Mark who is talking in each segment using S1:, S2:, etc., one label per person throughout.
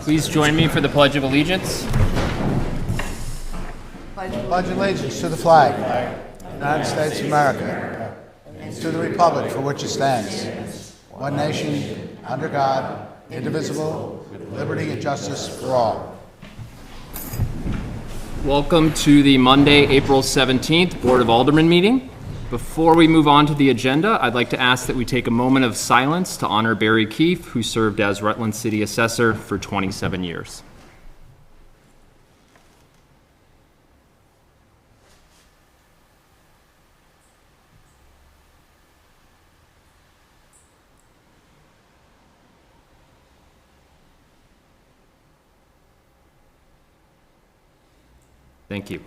S1: Please join me for the Pledge of Allegiance.
S2: Pledge allegiance to the flag, United States of America, and to the republic for which it stands, one nation, under God, indivisible, with liberty and justice for all.
S1: Welcome to the Monday, April 17th Board of Aldermen meeting. Before we move on to the agenda, I'd like to ask that we take a moment of silence to honor Barry Keefe, who served as Rutland City Assessor for 27 years. Thank you.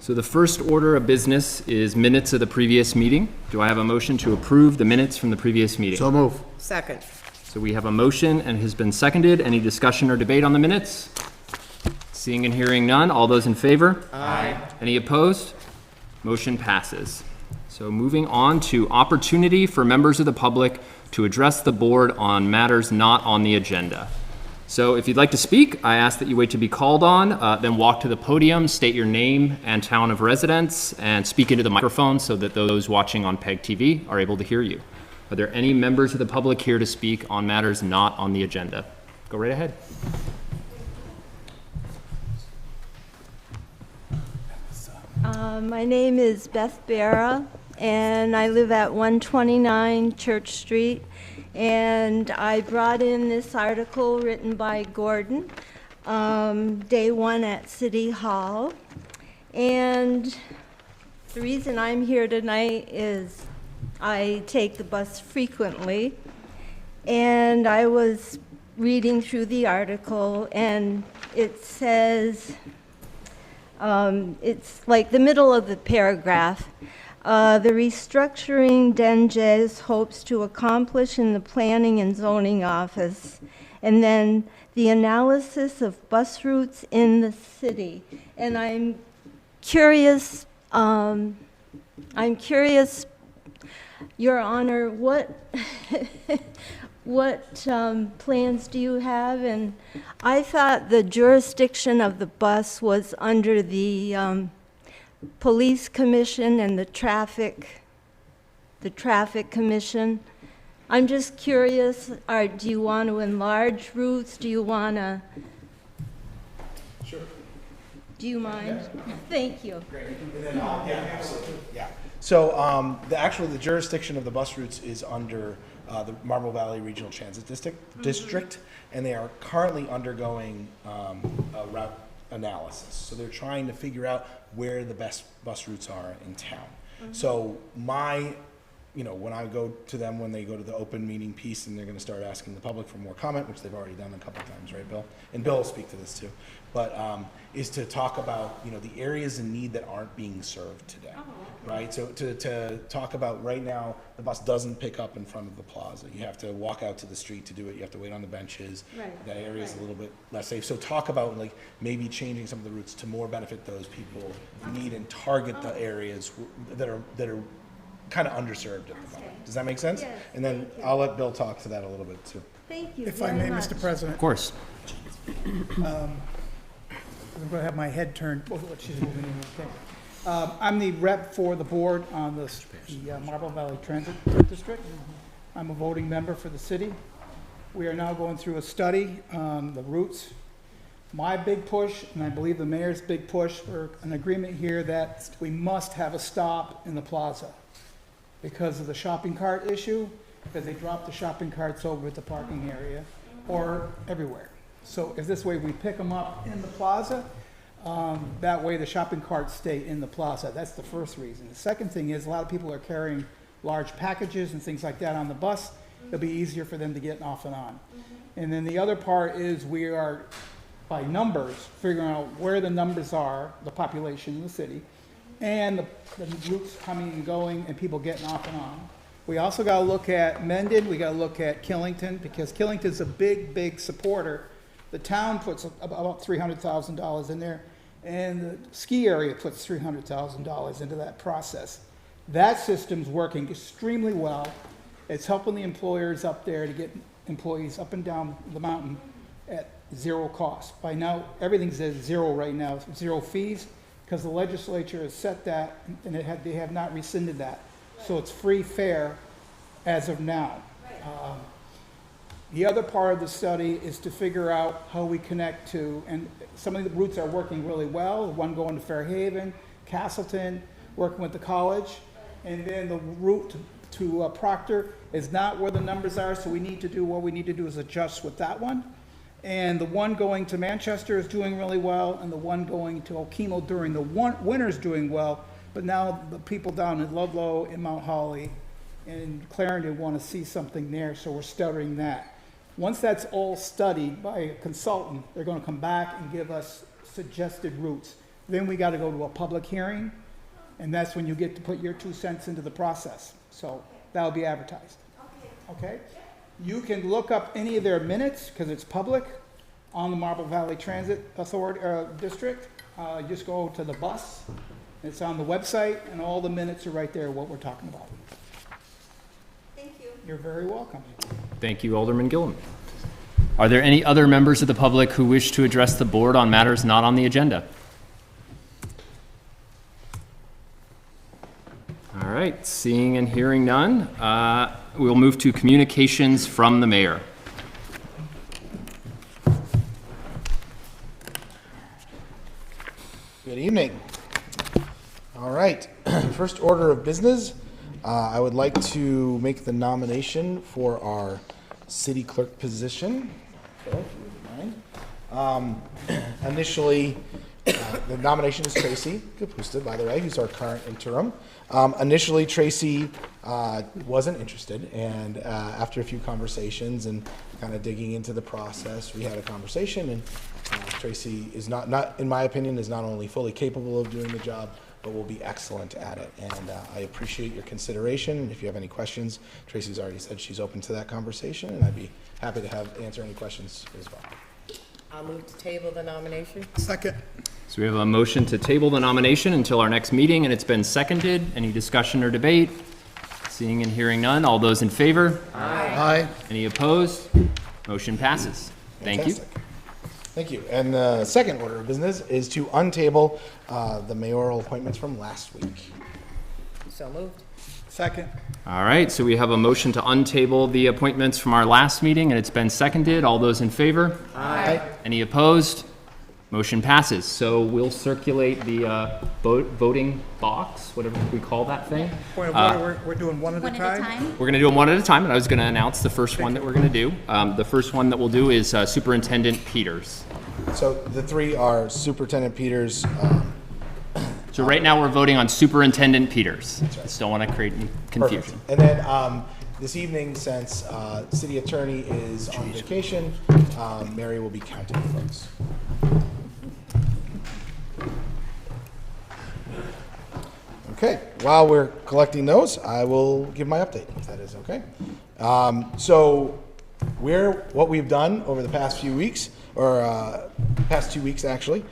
S1: So the first order of business is minutes of the previous meeting. Do I have a motion to approve the minutes from the previous meeting?
S2: So move.
S3: Second.
S1: So we have a motion and it has been seconded. Any discussion or debate on the minutes? Seeing and hearing none. All those in favor? Aye. Any opposed? Motion passes. So moving on to opportunity for members of the public to address the board on matters not on the agenda. So if you'd like to speak, I ask that you wait to be called on, then walk to the podium, state your name and town of residence, and speak into the microphone so that those watching on PEG TV are able to hear you. Are there any members of the public here to speak on matters not on the agenda? Go right ahead.
S4: My name is Beth Barra, and I live at 129 Church Street. And I brought in this article written by Gordon, day one at City Hall. And the reason I'm here tonight is I take the bus frequently. And I was reading through the article, and it says, it's like the middle of the paragraph, the restructuring Denges hopes to accomplish in the Planning and Zoning Office, and then the analysis of bus routes in the city. And I'm curious, Your Honor, what plans do you have? And I thought the jurisdiction of the bus was under the Police Commission and the Traffic Commission. I'm just curious, do you want to enlarge routes? Do you want to?
S2: Sure.
S4: Do you mind? Yeah. Thank you.
S2: Great. And then, yeah, absolutely. Yeah. So the jurisdiction of the bus routes is under the Marble Valley Regional Transit District, and they are currently undergoing a route analysis. So they're trying to figure out where the best bus routes are in town. Mm-hmm. So when I go to them, when they go to the open meeting piece, and they're going to start asking the public for more comment, which they've already done a couple of times, right, Bill? And Bill will speak to this too. But is to talk about the areas in need that aren't being served today, right? So to talk about right now, the bus doesn't pick up in front of the plaza. You have to walk out to the street to do it. You have to wait on the benches. Right. That area is a little bit less safe. So talk about maybe changing some of the routes to more benefit those people who need and target the areas that are kind of underserved at the moment. Does that make sense?
S4: Yes,
S2: and then I'll let Bill talk to that a little bit too.
S4: Thank you.
S5: If I may,
S4: much.
S5: Mr. President.
S1: Of course.
S5: I'm going to have my head turned. She's moving in. Okay. I'm the rep for the board on the Marble Valley Transit District. I'm a voting member for the city. We are now going through a study on the routes. My big push, and I believe the mayor's big push, for an agreement here that we must have a stop in the plaza because of the shopping cart issue, because they dropped the shopping carts over at the parking area or everywhere. So if this way we pick them up in the plaza, that way the shopping carts stay in the plaza. That's the first reason. The second thing is a lot of people are carrying large packages and things like that on the bus. It'll be easier for them to get off and on. And then the other part is we are, by numbers, figuring out where the numbers are, the population in the city, and the routes coming and going and people getting off and on. We also got to look at Mendon. We got to look at Killington, because Killington's a big, big supporter. The town puts about $300,000 in there, and the ski area puts $300,000 into that process. That system's working extremely well. It's helping the employers up there to get employees up and down the mountain at zero cost. By now, everything's at zero right now, zero fees, because the legislature has set that, and they have not rescinded that. So it's free, fair as of now. The other part of the study is to figure out how we connect to, and some of the routes are working really well, the one going to Fairhaven, Castleton, working with the college, and then the route to Proctor is not where the numbers are, so what we need to do is adjust with that one. And the one going to Manchester is doing really well, and the one going to Okemo during the winter is doing well, but now the people down in Ludlow, in Mount Holly, and Clarendon want to see something there, so we're studying that. Once that's all studied by a consultant, they're going to come back and give us suggested routes. Then we got to go to a public hearing, and that's when you get to put your 2 cents into the process. So that'll be advertised. Okay? You can look up any of their minutes, because it's public, on the Marble Valley Transit Authority District. Just go to the bus. It's on the website, and all the minutes are right there, what we're talking about.
S4: Thank you.
S5: You're very welcome.
S1: Thank you, Alderman Gillum. Are there any other members of the public who wish to address the board on matters not on the agenda? All right, seeing and hearing none, we'll move to communications from the mayor.
S2: Good evening. All right, first order of business, I would like to make the nomination for our city clerk position. Okay, if you don't mind. Initially, the nomination is Tracy Kapusta, by the way, who's our current interim. Initially, Tracy wasn't interested, and after a few conversations and kind of digging into the process, we had a conversation, and Tracy is not, in my opinion, is not only fully capable of doing the job, but will be excellent at it. And I appreciate your consideration. If you have any questions, Tracy's already said she's open to that conversation, and I'd be happy to answer any questions as well.
S3: I'll move to table the nomination.
S5: Second.
S1: So we have a motion to table the nomination until our next meeting, and it's been seconded. Any discussion or debate? Seeing and hearing none, all those in favor?
S2: Aye.
S1: Any opposed? Motion passes. Thank you.
S2: Fantastic. Thank you. And the second order of business is to untable the mayoral appointments from last week.
S3: So moved.
S5: Second.
S1: All right, so we have a motion to untable the appointments from our last meeting, and it's been seconded. All those in favor?
S2: Aye.
S1: Any opposed? Motion passes. So we'll circulate the voting box, whatever we call that thing.
S5: Point of order, we're doing one at a
S6: One at a
S5: time?
S6: time?
S1: We're going to do them one at a time, and I was going to announce the first one that we're going to do. The first one that we'll do is Superintendent Peters.
S2: So the three are Superintendent Peters.
S1: So right now, we're voting on Superintendent Peters. Just don't want to create any confusion.
S2: Perfect. And then this evening, since City Attorney is on vacation, Mary will be counting votes. Okay, while we're collecting those, I will give my update, if that is okay. So what we've done over the past few weeks, or past 2 weeks actually,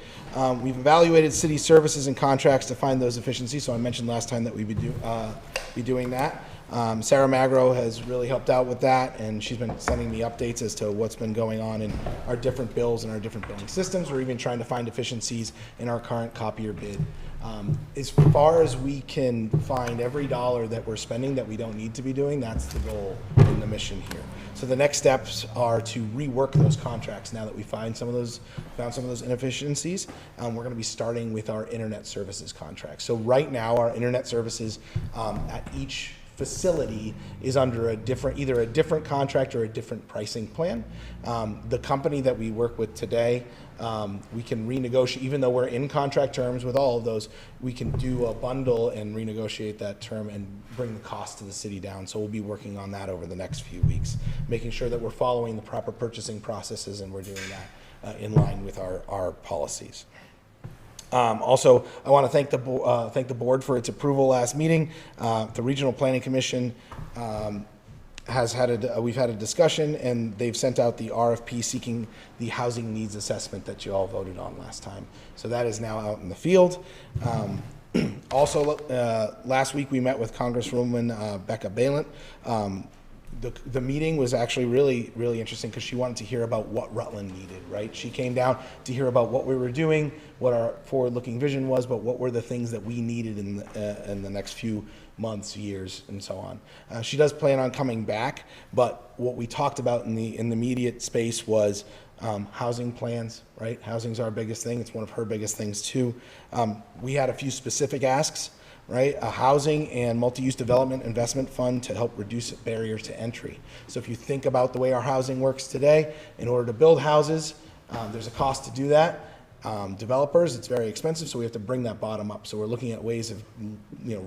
S2: we've evaluated city services and contracts to find those efficiencies. So I mentioned last time that we would be doing that. Sarah Magro has really helped out with that, and she's been sending me updates as to what's been going on in our different bills and our different billing systems. We're even trying to find efficiencies in our current copier bid. As far as we can find every dollar that we're spending that we don't need to be doing, that's the goal in the mission here. So the next steps are to rework those contracts now that we found some of those inefficiencies. We're going to be starting with our internet services contract. So right now, our internet services at each facility is under either a different contract or a different pricing plan. The company that we work with today, we can renegotiate, even though we're in contract terms with all of those, we can do a bundle and renegotiate that term and bring the cost to the city down. So we'll be working on that over the next few weeks, making sure that we're following the proper purchasing processes and we're doing that in line with our policies. Also, I want to thank the board for its approval last meeting. The Regional Planning Commission we've had a discussion, and they've sent out the RFP seeking the housing needs assessment that you all voted on last time. So that is now out in the field. Also, last week we met with Congresswoman Becca Balint the meeting was actually really, really interesting because she wanted to hear about what Rutland needed, right? She came down to hear about what we were doing, what our forward-looking vision was, but what were the things that we needed in the next few months, years, and so on. She does plan on coming back, but what we talked about in the immediate space was housing plans, right? Housing's our biggest thing. It's one of her biggest things too. We had a few specific asks, right? A housing and multi-use development investment fund to help reduce barriers to entry. So if you think about the way our housing works today, in order to build houses, there's a cost to do that. Developers, it's very expensive, so we have to bring that bottom up. So we're looking at ways of,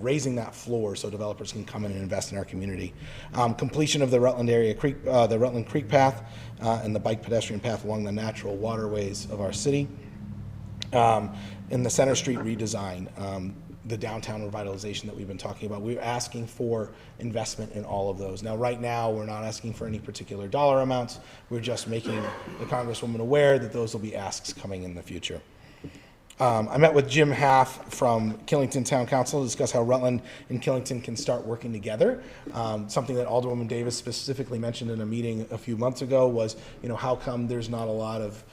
S2: raising that floor so developers can come in and invest in our community. Completion of the Rutland area creek, the Rutland Creek path, and the bike pedestrian path along the natural waterways of our city. In the Center Street redesign, the downtown revitalization that we've been talking about, we're asking for investment in all of those. Now, right now, we're not asking for any particular dollar amounts. We're just making the Congresswoman aware that those will be asks coming in the future. I met with Jim Half from Killington Town Council to discuss how Rutland and Killington can start working together. Something that Alderwoman Davis specifically mentioned in a meeting a few months ago was, how come there's not a lot of,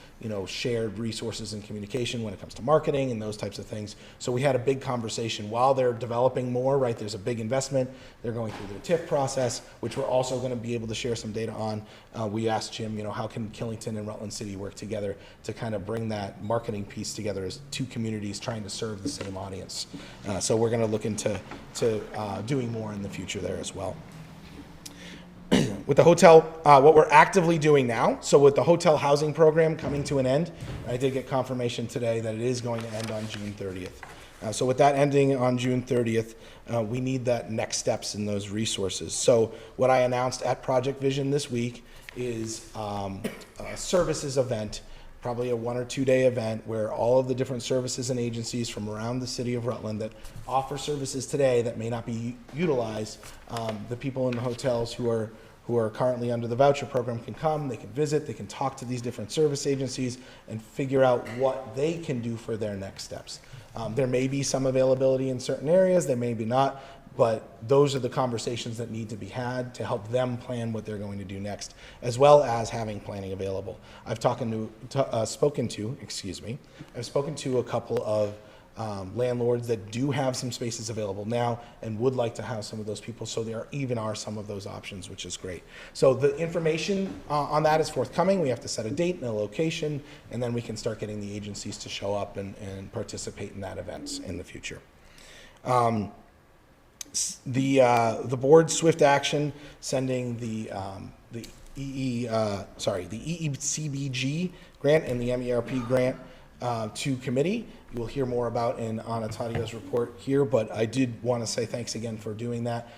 S2: shared resources and communication when it comes to marketing and those types of things. So we had a big conversation while they're developing more, right? There's a big investment. They're going through their TIF process, which we're also going to be able to share some data on. We asked Jim, how can Killington and Rutland City work together to kind of bring that marketing piece together as two communities trying to serve the same audience. So we're going to look into doing more in the future there as well. With the hotel, what we're actively doing now, so with the hotel housing program coming to an end, I did get confirmation today that it is going to end on June 30th. So with that ending on June 30th, we need that next steps in those resources. So what I announced at Project Vision this week is a services event, probably a 1 or 2 day event where all of the different services and agencies from around the city of Rutland that offer services today that may not be utilized, the people in the hotels who are currently under the voucher program can come, they can visit, they can talk to these different service agencies and figure out what they can do for their next steps. There may be some availability in certain areas, there may be not, but those are the conversations that need to be had to help them plan what they're going to do next, as well as having planning available. I've spoken to a couple of landlords that do have some spaces available now and would like to house some of those people, so there are some of those options, which is great. So the information on that is forthcoming. We have to set a date and a location, and then we can start getting the agencies to show up and participate in that event in the future. The board's swift action sending the EECBG grant and the MERP grant to committee. You will hear more about in Anna Tadio's report here, but I did want to say thanks again for doing that.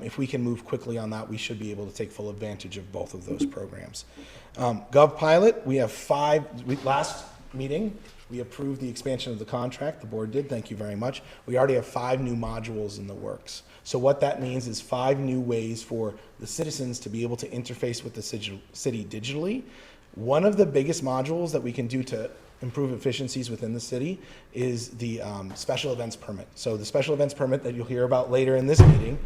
S2: If we can move quickly on that, we should be able to take full advantage of both of those programs. GovPilot, we have last meeting, we approved the expansion of the contract. The board did, thank you very much. We already have 5 new modules in the works. So what that means is 5 new ways for the citizens to be able to interface with the city digitally. One of the biggest modules that we can do to improve efficiencies within the city is the special events permit. So the special events permit that you'll hear about later in this meeting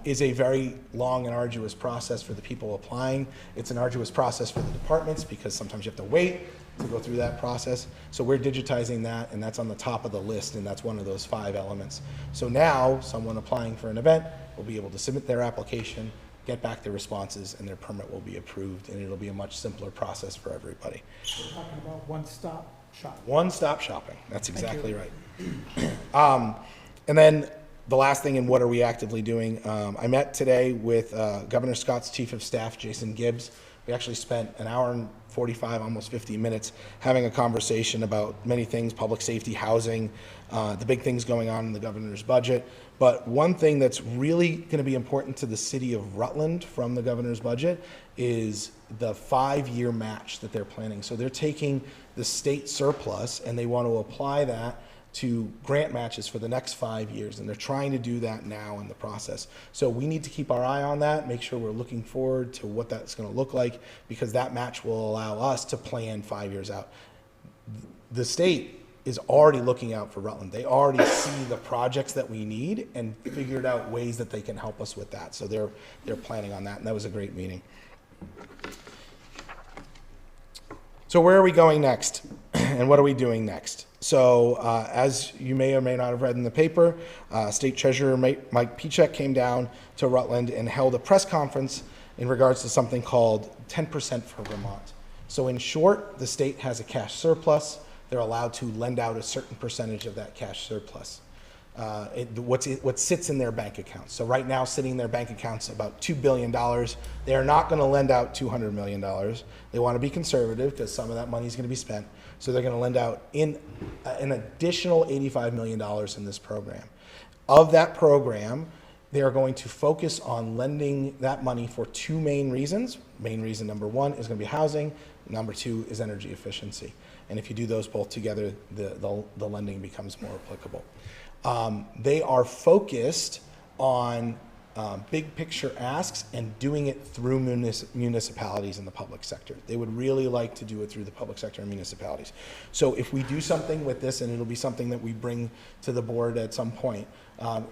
S2: is a very long and arduous process for the people applying. It's an arduous process for the departments because sometimes you have to wait to go through that process. So we're digitizing that, and that's on the top of the list, and that's one of those 5 elements. So now someone applying for an event will be able to submit their application, get back their responses, and their permit will be approved, and it'll be a much simpler process for everybody.
S5: We're talking about one-stop shopping.
S2: One-stop shopping, that's exactly right. And then the last thing, and what are we actively doing? I met today with Governor Scott's Chief of Staff, Jason Gibbs. We actually spent an hour and 45, almost 50 minutes having a conversation about many things, public safety, housing, the big things going on in the governor's budget. But one thing that's really going to be important to the city of Rutland from the governor's budget is the 5-year match that they're planning. So they're taking the state surplus and they want to apply that to grant matches for the next 5 years, and they're trying to do that now in the process. So we need to keep our eye on that, make sure we're looking forward to what that's going to look like, because that match will allow us to plan 5 years out. The state is already looking out for Rutland. They already see the projects that we need and figured out ways that they can help us with that. So they're planning on that, and that was a great meeting. So where are we going next, and what are we doing next? So as you may or may not have read in the paper, State Treasurer Mike Pichek came down to Rutland and held a press conference in regards to something called 10% for Vermont. So in short, the state has a cash surplus. They're allowed to lend out a certain percentage of that cash surplus. What sits in their bank accounts. So right now, sitting in their bank accounts about $2 billion. They are not going to lend out $200 million. They want to be conservative because some of that money is going to be spent. So they're going to lend out an additional $85 million in this program. Of that program, they are going to focus on lending that money for two main reasons. Main reason number one is going to be housing. Number two is energy efficiency. And if you do those both together, the lending becomes more applicable. They are focused on big picture asks and doing it through municipalities in the public sector. They would really like to do it through the public sector and municipalities. So if we do something with this, and it'll be something that we bring to the board at some point,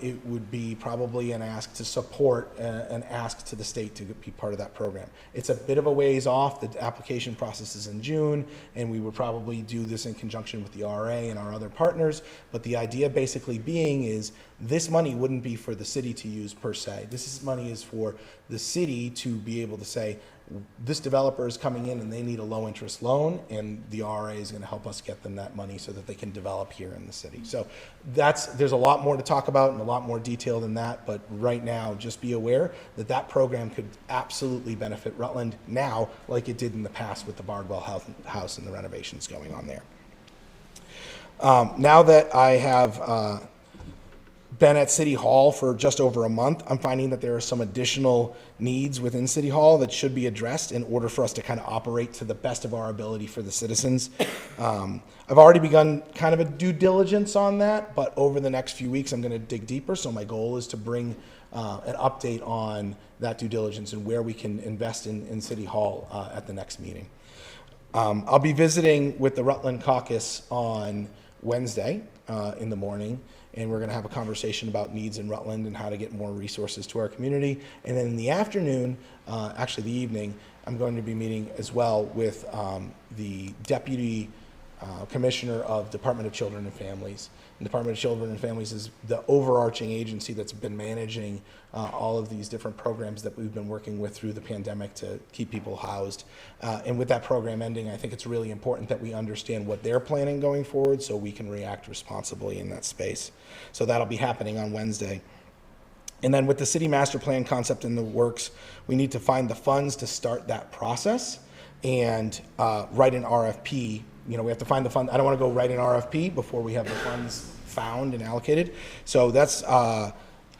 S2: it would be probably an ask to support an ask to the state to be part of that program. It's a bit of a ways off. The application process is in June, and we would probably do this in conjunction with the RA and our other partners. But the idea basically being is this money wouldn't be for the city to use per se. Money is for the city to be able to say, this developer is coming in and they need a low interest loan, and the RA is going to help us get them that money so that they can develop here in the city. So there's a lot more to talk about and a lot more detail than that, but right now just be aware that that program could absolutely benefit Rutland now like it did in the past with the Bardwell House and the renovations going on there. Now that I have been at City Hall for just over a month, I'm finding that there are some additional needs within City Hall that should be addressed in order for us to kind of operate to the best of our ability for the citizens. I've already begun kind of a due diligence on that, but over the next few weeks I'm going to dig deeper. So my goal is to bring an update on that due diligence and where we can invest in City Hall at the next meeting. I'll be visiting with the Rutland Caucus on Wednesday in the morning, and we're going to have a conversation about needs in Rutland and how to get more resources to our community. And then in the afternoon, actually the evening, I'm going to be meeting as well with the Deputy Commissioner of Department of Children and Families. And Department of Children and Families is the overarching agency that's been managing all of these different programs that we've been working with through the pandemic to keep people housed. And with that program ending, I think it's really important that we understand what they're planning going forward so we can react responsibly in that space. So that'll be happening on Wednesday. And then with the city master plan concept in the works, we need to find the funds to start that process and write an RFP. You know, we have to find the fund. I don't want to go write an RFP before we have the funds found and allocated. So that's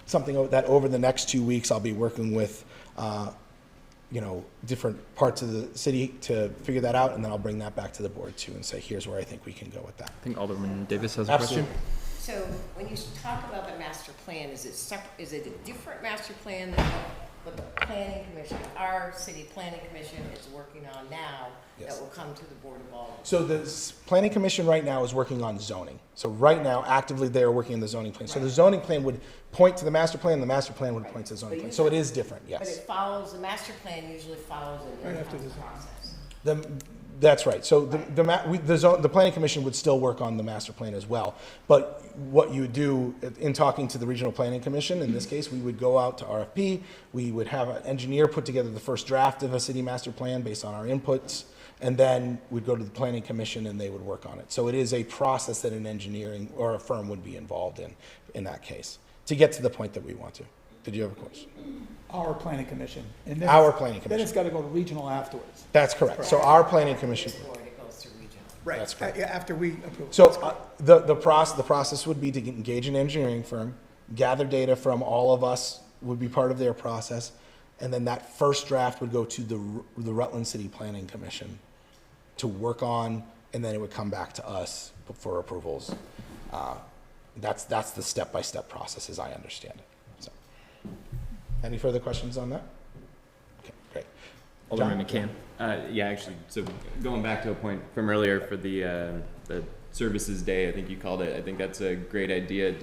S2: something that over the next 2 weeks I'll be working with, you know, different parts of the city to figure that out, and then I'll bring that back to the board too and say, here's where I think we can go with that.
S1: I think Alderman Davis has a
S2: Absolutely.
S1: question.
S3: So when you talk about the master plan, is it a different master plan than what the planning commission, our city planning commission is working on now?
S2: Yes.
S3: That will come to the Board of Aldermen?
S2: So the planning commission right now is working on zoning. So right now, actively, they are working on the zoning plan. So the zoning plan would point to the master plan, the master plan would point to the zoning plan. So it is different,
S3: But
S2: yes.
S3: it follows, the master plan usually follows an
S5: Right after
S3: in-house
S5: the zoning.
S3: process.
S2: That's right. So the planning commission would still work on the master plan as well. But what you would do in talking to the regional planning commission, in this case, we would go out to RFP. We would have an engineer put together the first draft of a city master plan based on our inputs. And then we'd go to the planning commission and they would work on it. So it is a process that an engineering or a firm would be involved in that case to get to the point that we want to. Did you have a question?
S5: Our planning commission. And then
S2: Our planning
S5: Then it's
S2: commission.
S5: got to go to regional afterwards.
S2: That's correct. So our planning commission.
S3: This board, it goes to regional.
S5: Right.
S2: That's correct.
S5: After we approve.
S2: So the process would be to engage an engineering firm, gather data from all of us would be part of their process, and then that first draft would go to the Rutland City Planning Commission to work on, and then it would come back to us for approvals. That's the step-by-step process as I understand it. So, any further questions on that? Okay, great.
S1: Alderman McCann.
S6: Yeah, actually, so going back to a point from earlier for the Services Day, I think you called it. I think that's a great idea.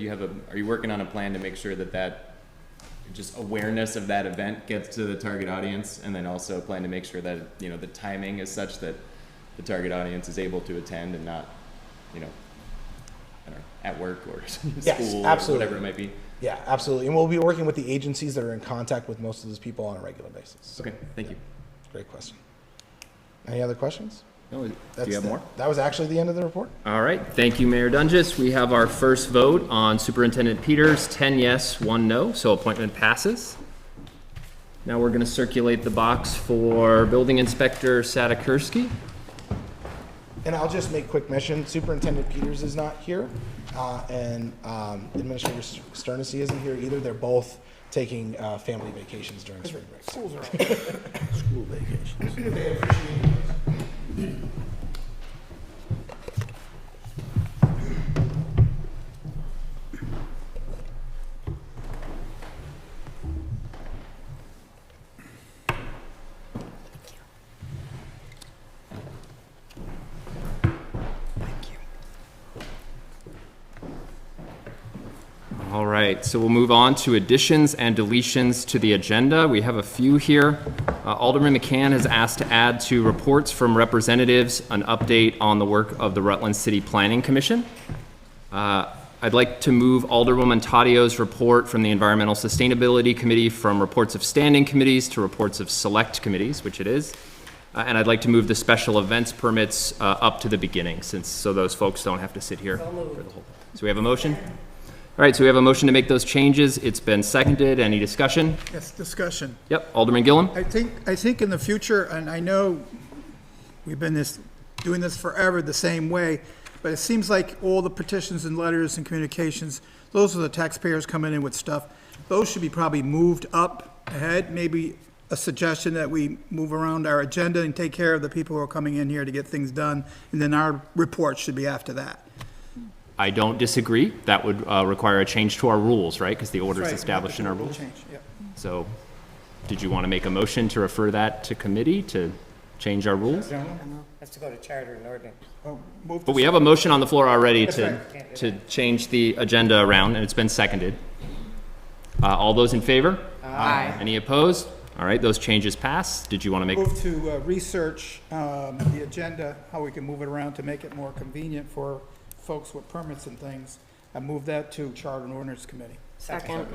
S6: Are you working on a plan to make sure that just awareness of that event gets to the target audience, and then also plan to make sure that, you know, the timing is such that the target audience is able to attend and not, you know, I don't know, at work or
S2: Yes,
S6: school
S2: absolutely.
S6: or whatever it might be?
S2: Yeah, absolutely. And we'll be working with the agencies that are in contact with most of those people on a regular basis. So,
S6: Okay, thank you.
S2: great question. Any other questions?
S1: No, do
S2: That's
S1: you have more?
S2: That was actually the end of the report.
S1: All right, thank you, Mayor Dungus. We have our first vote on Superintendent Peters, 10 yes, 1 no, so appointment passes. Now we're going to circulate the box for Building Inspector Sadakierski.
S2: And I'll just make quick mention, Superintendent Peters is not here, and Administrator Sternessy isn't here either. They're both taking family vacations during spring break.
S5: Schools are
S7: School vacations.
S1: All right, so we'll move on to additions and deletions to the agenda. We have a few here. Alderman McCann has asked to add to reports from representatives an update on the work of the Rutland City Planning Commission. I'd like to move Alderwoman Taddeo's report from the Environmental Sustainability Committee from reports of standing committees to reports of select committees, which it is. And I'd like to move the special events permits up to the beginning, so those folks don't have to sit here for the whole. So we have a motion? All right, so we have a motion to make those changes. It's been seconded. Any discussion?
S5: Yes, discussion.
S1: Yep, Alderman Gillum?
S5: I think in the future, and I know we've been doing this forever the same way, but it seems like all the petitions and letters and communications, those are the taxpayers coming in with stuff. Those should be probably moved up ahead. Maybe a suggestion that we move around our agenda and take care of the people who are coming in here to get things done, and then our report should be after that.
S1: I don't disagree. That would require a change to our rules, right? Because the order is
S5: Right,
S1: established in our
S5: rule
S1: rules.
S5: change, yep.
S1: So, did you want to make a motion to refer that to committee to change our rules?
S3: Has to go to charter and ordinance.
S5: Oh, move
S1: But
S5: to-
S1: we have a motion on the floor already
S5: That's
S1: to change the agenda around, and it's been seconded. All those in favor?
S3: Aye.
S1: Any opposed? All right, those changes pass. Did you want to make?
S5: Move to research the agenda, how we can move it around to make it more convenient for folks with permits and things. I move that to Charter and Ordinance Committee.
S3: Second.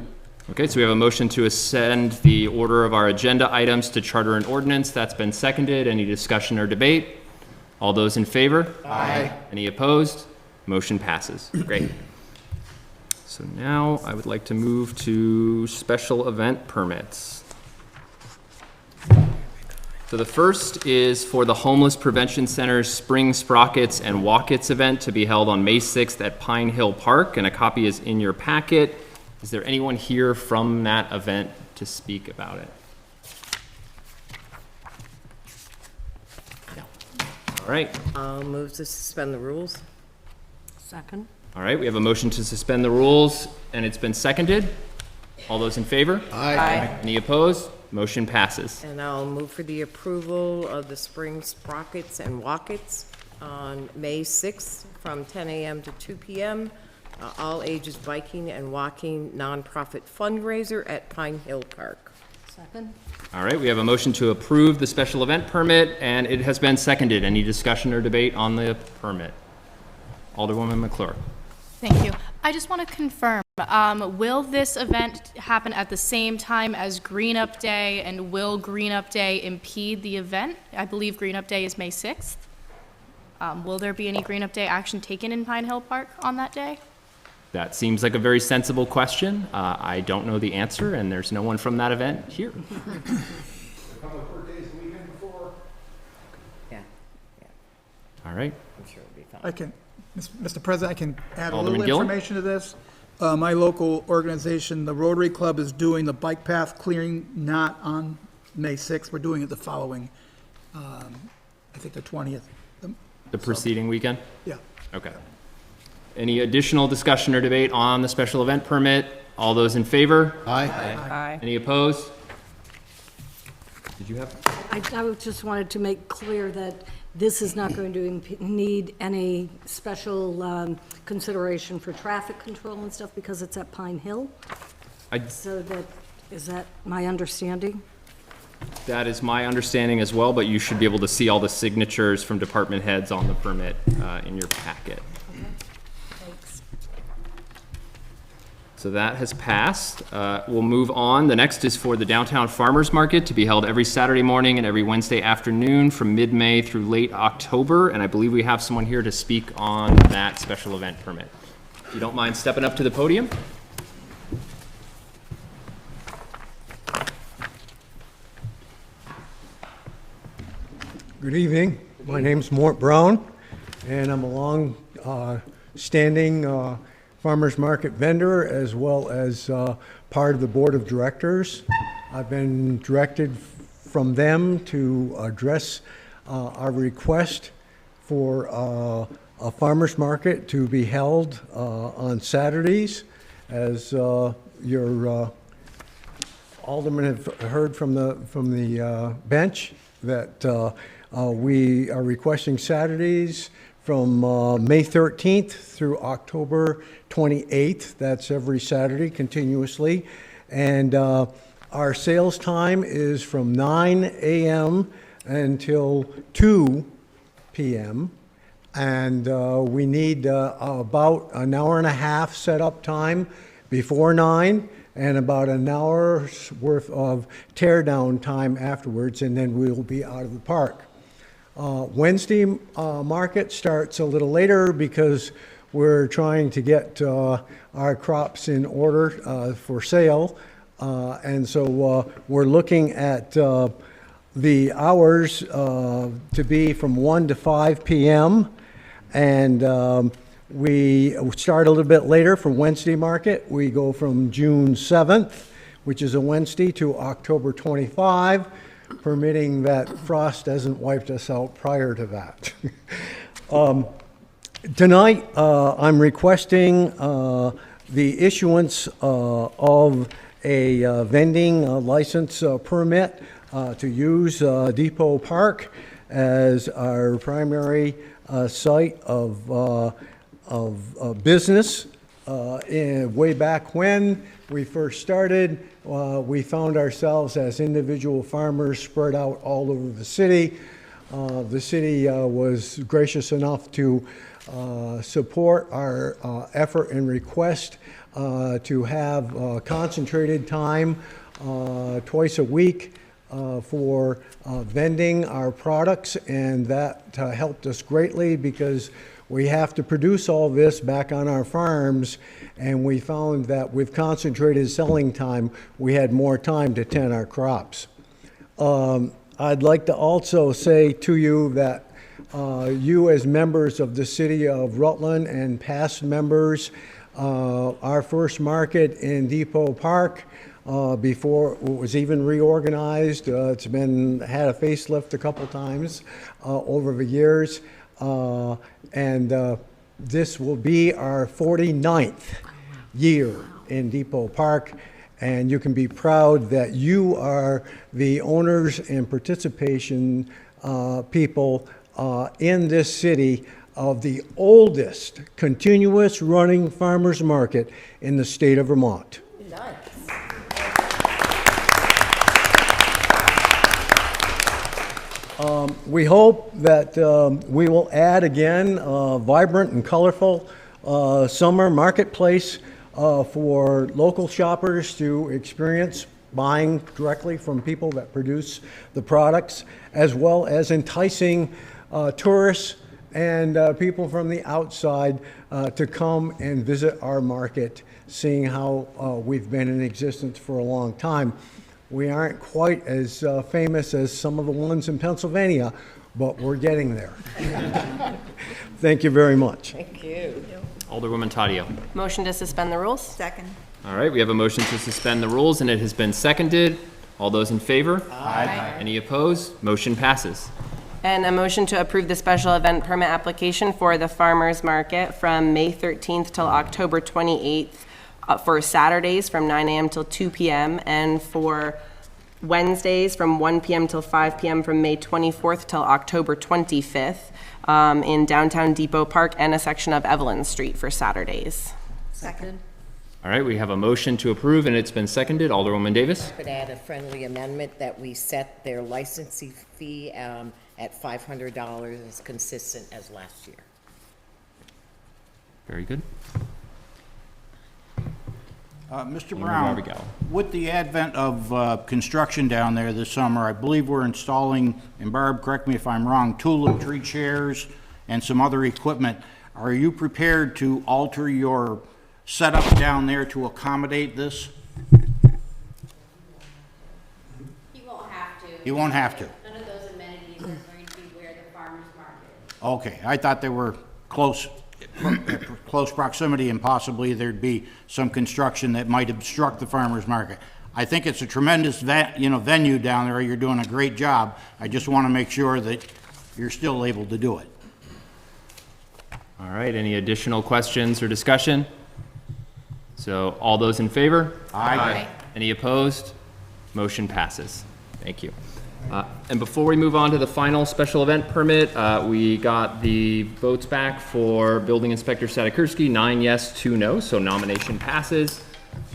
S1: Okay, so we have a motion to ascend the order of our agenda items to charter and ordinance. That's been seconded. Any discussion or debate? All those in favor?
S5: Aye.
S1: Any opposed? Motion passes. Great. So now I would like to move to special event permits. So the first is for the Homeless Prevention Center's Spring Sprockets and Walkets event to be held on May 6th at Pine Hill Park, and a copy is in your packet. Is there anyone here from that event to speak about it? No. All right.
S3: I'll move to suspend the rules. Second.
S1: All right, we have a motion to suspend the rules, and it's been seconded. All those in favor?
S3: Aye.
S1: Any opposed? Motion passes.
S3: And I'll move for the approval of the spring sprockets and walkets on May 6th from 10 a.m. to 2 p.m. All ages biking and walking nonprofit fundraiser at Pine Hill Park. Second.
S1: All right, we have a motion to approve the special event permit, and it has been seconded. Any discussion or debate on the permit? Alderwoman McClure.
S8: Thank you. I just want to confirm, will this event happen at the same time as Green Up Day, and will Green Up Day impede the event? I believe Green Up Day is May 6th. Will there be any Green Up Day action taken in Pine Hill Park on that day?
S1: That seems like a very sensible question. I don't know the answer, and there's no one from that event here.
S5: A couple of birthdays the weekend before.
S3: Yeah,
S1: All right.
S3: I'm sure it'll be fine.
S5: I can, Mr. President, I can add a
S1: Alderman
S5: little
S1: Gillum?
S5: information to this. My local organization, the Rotary Club, is doing the bike path clearing not on May 6th. We're doing it the following, I think the 20th.
S1: The preceding weekend?
S5: Yeah.
S1: Okay. Any additional discussion or debate on the special event permit? All those in favor?
S7: Aye.
S3: Aye.
S1: Any opposed? Did you have?
S9: I just wanted to make clear that this is not going to need any special consideration for traffic control and stuff because it's at Pine Hill. So is that my understanding?
S1: That is my understanding as well, but you should be able to see all the signatures from department heads on the permit in your packet.
S9: Thanks.
S1: So that has passed. We'll move on. The next is for the Downtown Farmers Market to be held every Saturday morning and every Wednesday afternoon from mid-May through late October, and I believe we have someone here to speak on that special event permit. If you don't mind stepping up to the podium.
S10: Good evening. My name's Mort Brown, and I'm a long-standing farmers market vendor as well as part of the board of directors. I've been directed from them to address our request for a farmers market to be held on Saturdays. As your aldermen have heard from the bench that we are requesting Saturdays from May 13th through October 28th. That's every Saturday continuously. And our sales time is from 9 a.m. until 2 p.m. And we need about an hour and a half setup time before 9 and about an hour's worth of tear down time afterwards, and then we'll be out of the park. Wednesday market starts a little later because we're trying to get our crops in order for sale. And so we're looking at the hours to be from 1 to 5 p.m. And we start a little bit later for Wednesday market. We go from June 7th, which is a Wednesday, to October 25, permitting that frost hasn't wiped us out prior to that. Tonight, I'm requesting the issuance of a vending license permit to use Depot Park as our primary site of business. Way back when we first started, we found ourselves as individual farmers spread out all over the city. The city was gracious enough to support our effort and request to have concentrated time twice a week for vending our products, and that helped us greatly because we have to produce all this back on our farms, and we found that with concentrated selling time, we had more time to tend our crops. I'd like to also say to you that you as members of the city of Rutland and past members, our first market in Depot Park, before it was even reorganized, it's had a facelift a couple times over the years. And this will be our 49th year in Depot Park, and you can be proud that you are the owners and participation people in this city of the oldest continuous running farmers market in the state of Vermont. We hope that we will add again a vibrant and colorful summer marketplace for local shoppers to experience buying directly from people that produce the products, as well as enticing tourists and people from the outside to come and visit our market, seeing how we've been in existence for a long time. We aren't quite as famous as some of the ones in Pennsylvania, but we're getting there. Thank you very much.
S3: Thank you.
S1: Alderwoman Taddeo.
S11: Motion to suspend the rules?
S12: Second.
S1: All right, we have a motion to suspend the rules, and it has been seconded. All those in favor? Aye. Any opposed? Motion passes.
S11: And a motion to approve the special event permit application for the farmers market from May 13th till October 28th for Saturdays from 9 a.m. till 2 p.m. and for Wednesdays from 1 p.m. till 5 p.m. from May 24th till October 25th in downtown Depot Park and a section of Evelyn Street for Saturdays.
S9: Second.
S1: All right, we have a motion to approve, and it's been seconded. Alderwoman Davis?
S3: Could add a friendly amendment that we set their licensing fee at $500 as consistent as last year.
S1: Very good.
S7: Mr.
S1: Alderman
S7: Brown,
S1: Barbagallo.
S7: with the advent of construction down there this summer, I believe we're installing, and Barb, correct me if I'm wrong, tulip tree chairs and some other equipment. Are you prepared to alter your setup down there to accommodate this?
S12: You won't have to.
S7: You won't have to?
S12: None of those amenities are going to be where the farmer's market is.
S7: Okay, I thought they were close proximity, and possibly there'd be some construction that might obstruct the farmer's market. I think it's a tremendous venue down there. You're doing a great job. I just want to make sure that you're still able to do it.
S1: All right, any additional questions or discussion? So all those in favor?
S7: Aye.
S1: Any opposed? Motion passes. Thank you. And before we move on to the final special event permit, we got the votes back for Building Inspector Sadakierski, 9 yes, 2 no, so nomination passes.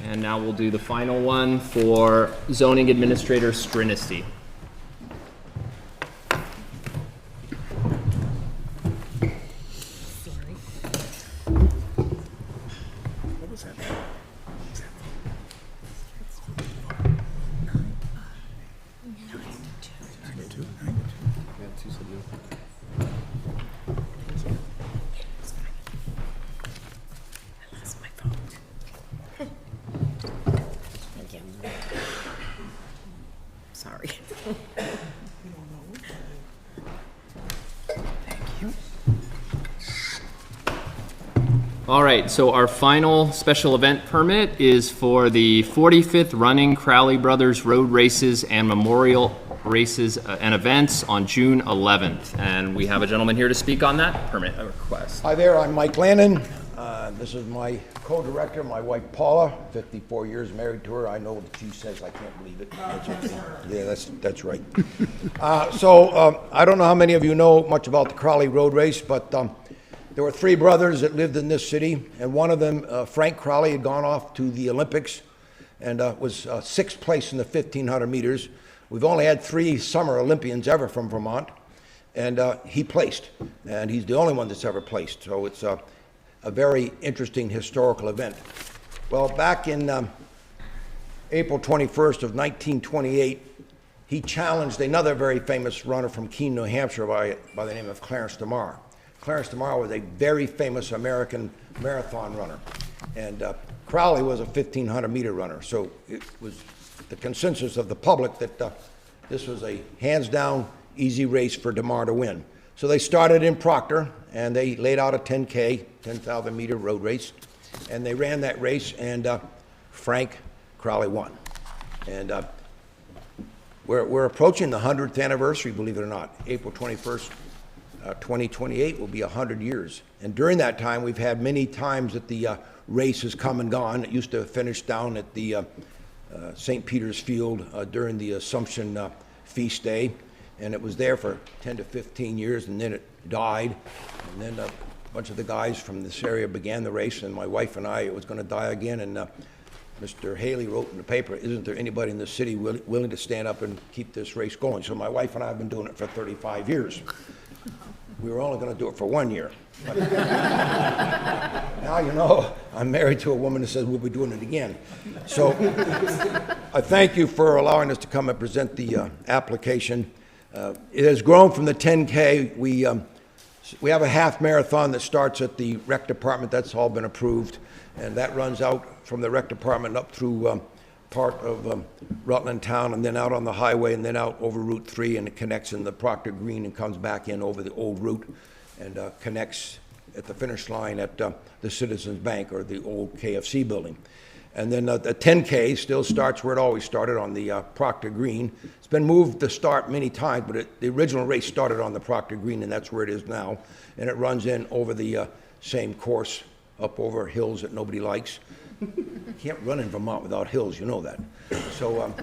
S1: And now we'll do the final one for Zoning Administrator Strinisty.
S3: Sorry.
S1: All right, so our final special event permit is for the 45th Running Crowley Brothers Road Races and Memorial Races and Events on June 11th. And we have a gentleman here to speak on that permit request.
S13: Hi there, I'm Mike Lannon. This is my co-director, my wife Paula, 54 years married to her. I know that she says I can't believe it. That's okay. Yeah, that's right. I don't know how many of you know much about the Crowley Road Race, but there were 3 brothers that lived in this city, and one of them, Frank Crowley, had gone off to the Olympics and was 6th place in the 1,500 meters. We've only had 3 summer Olympians ever from Vermont, and he placed, and he's the only one that's ever placed. So it's a very interesting historical event. Well, back in April 21st of 1928, he challenged another very famous runner from Keene, New Hampshire by the name of Clarence DeMar. Clarence DeMar was a very famous American marathon runner, and Crowley was a 1,500 meter runner. So it was the consensus of the public that this was a hands down easy race for DeMar to win. So they started in Proctor, and they laid out a 10K, 10,000 meter road race, and they ran that race, and Frank Crowley won. And we're approaching the 100th anniversary, believe it or not. April 21st, 2028 will be 100 years. And during that time, we've had many times that the race has come and gone. It used to finish down at the St. Peter's Field during the Assumption feast day, and it was there for 10 to 15 years, and then it died. And then a bunch of the guys from this area began the race, and my wife and I, it was going to die again, and Mr. Haley wrote in the paper, isn't there anybody in the city willing to stand up and keep this race going? So my wife and I have been doing it for 35 years. We were only going to do it for 1 year. But now you know I'm married to a woman that says we'll be doing it again. So I thank you for allowing us to come and present the application. It has grown from the 10K. We have a half marathon that starts at the rec department. That's all been approved. And that runs out from the rec department up through part of Rutland town, and then out on the highway, and then out over Route 3, and it connects in the Proctor Green and comes back in over the old route and connects at the finish line at the Citizens Bank or the old KFC building. And then the 10K still starts where it always started, on the Proctor Green. It's been moved to start many times, but the original race started on the Proctor Green, and that's where it is now. And it runs in over the same course up over hills that nobody likes. You can't run in Vermont without hills, you know that. So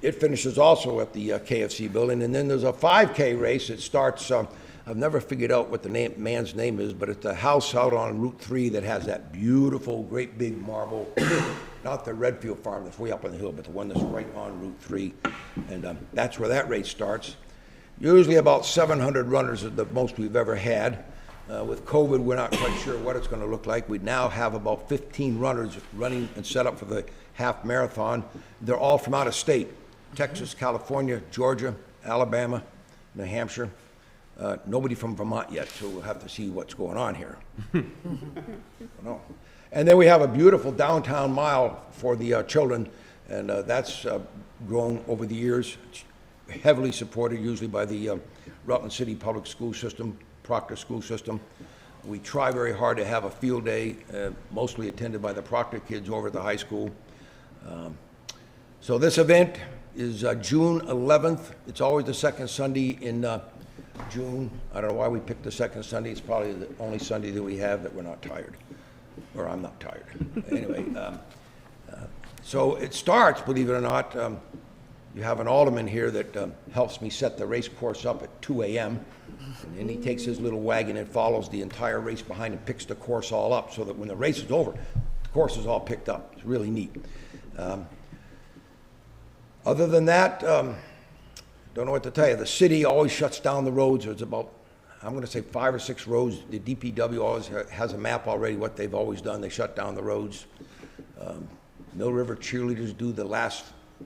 S13: It finishes also at the KFC building, and then there's a 5K race. It starts, I've never figured out what the man's name is, but it's the house out on Route 3 that has that beautiful, great big marble, not the Redfield farm that's way up on the hill, but the one that's right on Route 3. And that's where that race starts. Usually about 700 runners is the most we've ever had. With COVID, we're not quite sure what it's going to look like. We now have about 15 runners running and set up for the half marathon. They're all from out of state: Texas, California, Georgia, Alabama, New Hampshire. Nobody from Vermont yet, so we'll have to see what's going on here. No. And then we have a beautiful downtown mile for the children, and that's grown over the years. It's heavily supported usually by the Rutland City Public School System, Proctor School System. We try very hard to have a field day, mostly attended by the Proctor kids over at the high school. So this event is June 11th. It's always the second Sunday in June. I don't know why we picked the second Sunday. It's probably the only Sunday that we have that we're not tired, or I'm not tired. Anyway, so it starts, believe it or not. You have an alderman here that helps me set the race course up at 2 a.m. And then he takes his little wagon and follows the entire race behind and picks the course all up so that when the race is over, the course is all picked up. It's really neat. Other than that, don't know what to tell you. The city always shuts down the roads. There's about, I'm going to say 5 or 6 roads. The DPW always has a map already, what they've always done. They shut down the roads. Mill River cheerleaders do the last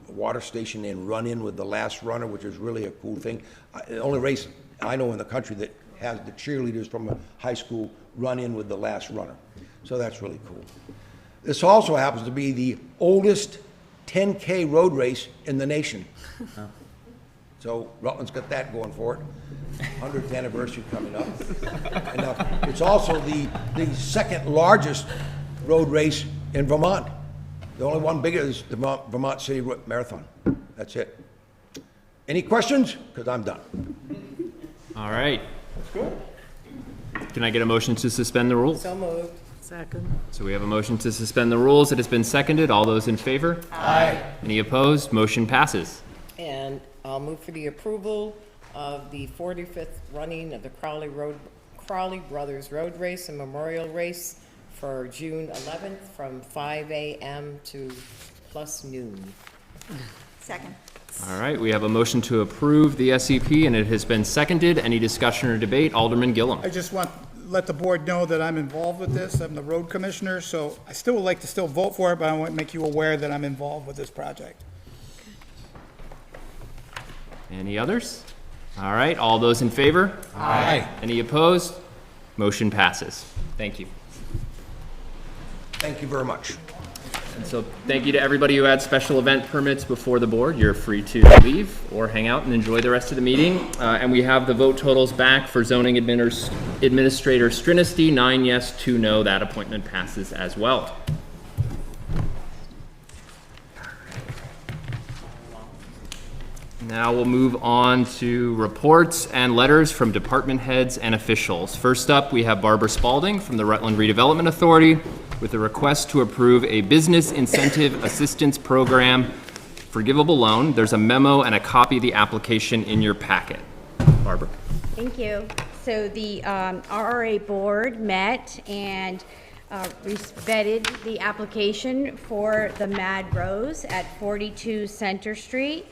S13: water station and run in with the last runner, which is really a cool thing. The only race I know in the country that has the cheerleaders from a high school run in with the last runner. So that's really cool. This also happens to be the oldest 10K road race in the nation. So Rutland's got that going for it. 100th anniversary coming up. And it's also the second largest road race in Vermont. The only one bigger is the Vermont City Marathon. That's it. Any questions? Because I'm done.
S1: All right. That's good. Can I get a motion to suspend the rules?
S3: So moved. Second.
S1: So we have a motion to suspend the rules. It has been seconded. All those in favor?
S3: Aye.
S1: Any opposed? Motion passes.
S3: And I'll move for the approval of the 45th running of the Crowley Brothers Road Race and Memorial Race for June 11th from 5 a.m. to plus noon.
S12: Second.
S1: All right, we have a motion to approve the SEP, and it has been seconded. Any discussion or debate? Alderman Gillum.
S5: I just want to let the board know that I'm involved with this. I'm the road commissioner, so I still would like to still vote for it, but I want to make you aware that I'm involved with this project.
S1: Any others? All right, all those in favor?
S13: Aye.
S1: Any opposed? Motion passes. Thank you.
S13: Thank you very much.
S1: And so thank you to everybody who had special event permits before the board. You're free to leave or hang out and enjoy the rest of the meeting. And we have the vote totals back for zoning administrator Strinesty, 9 yes, 2 no. That appointment passes as well. Now we'll move on to reports and letters from department heads and officials. First up, we have Barbara Spaulding from the Rutland Redevelopment Authority with a request to approve a business incentive assistance program forgivable loan. There's a memo and a copy of the application in your packet. Barbara.
S12: Thank you. So the RRA board met and vetted the application for the Mad Rose at 42 Center Street.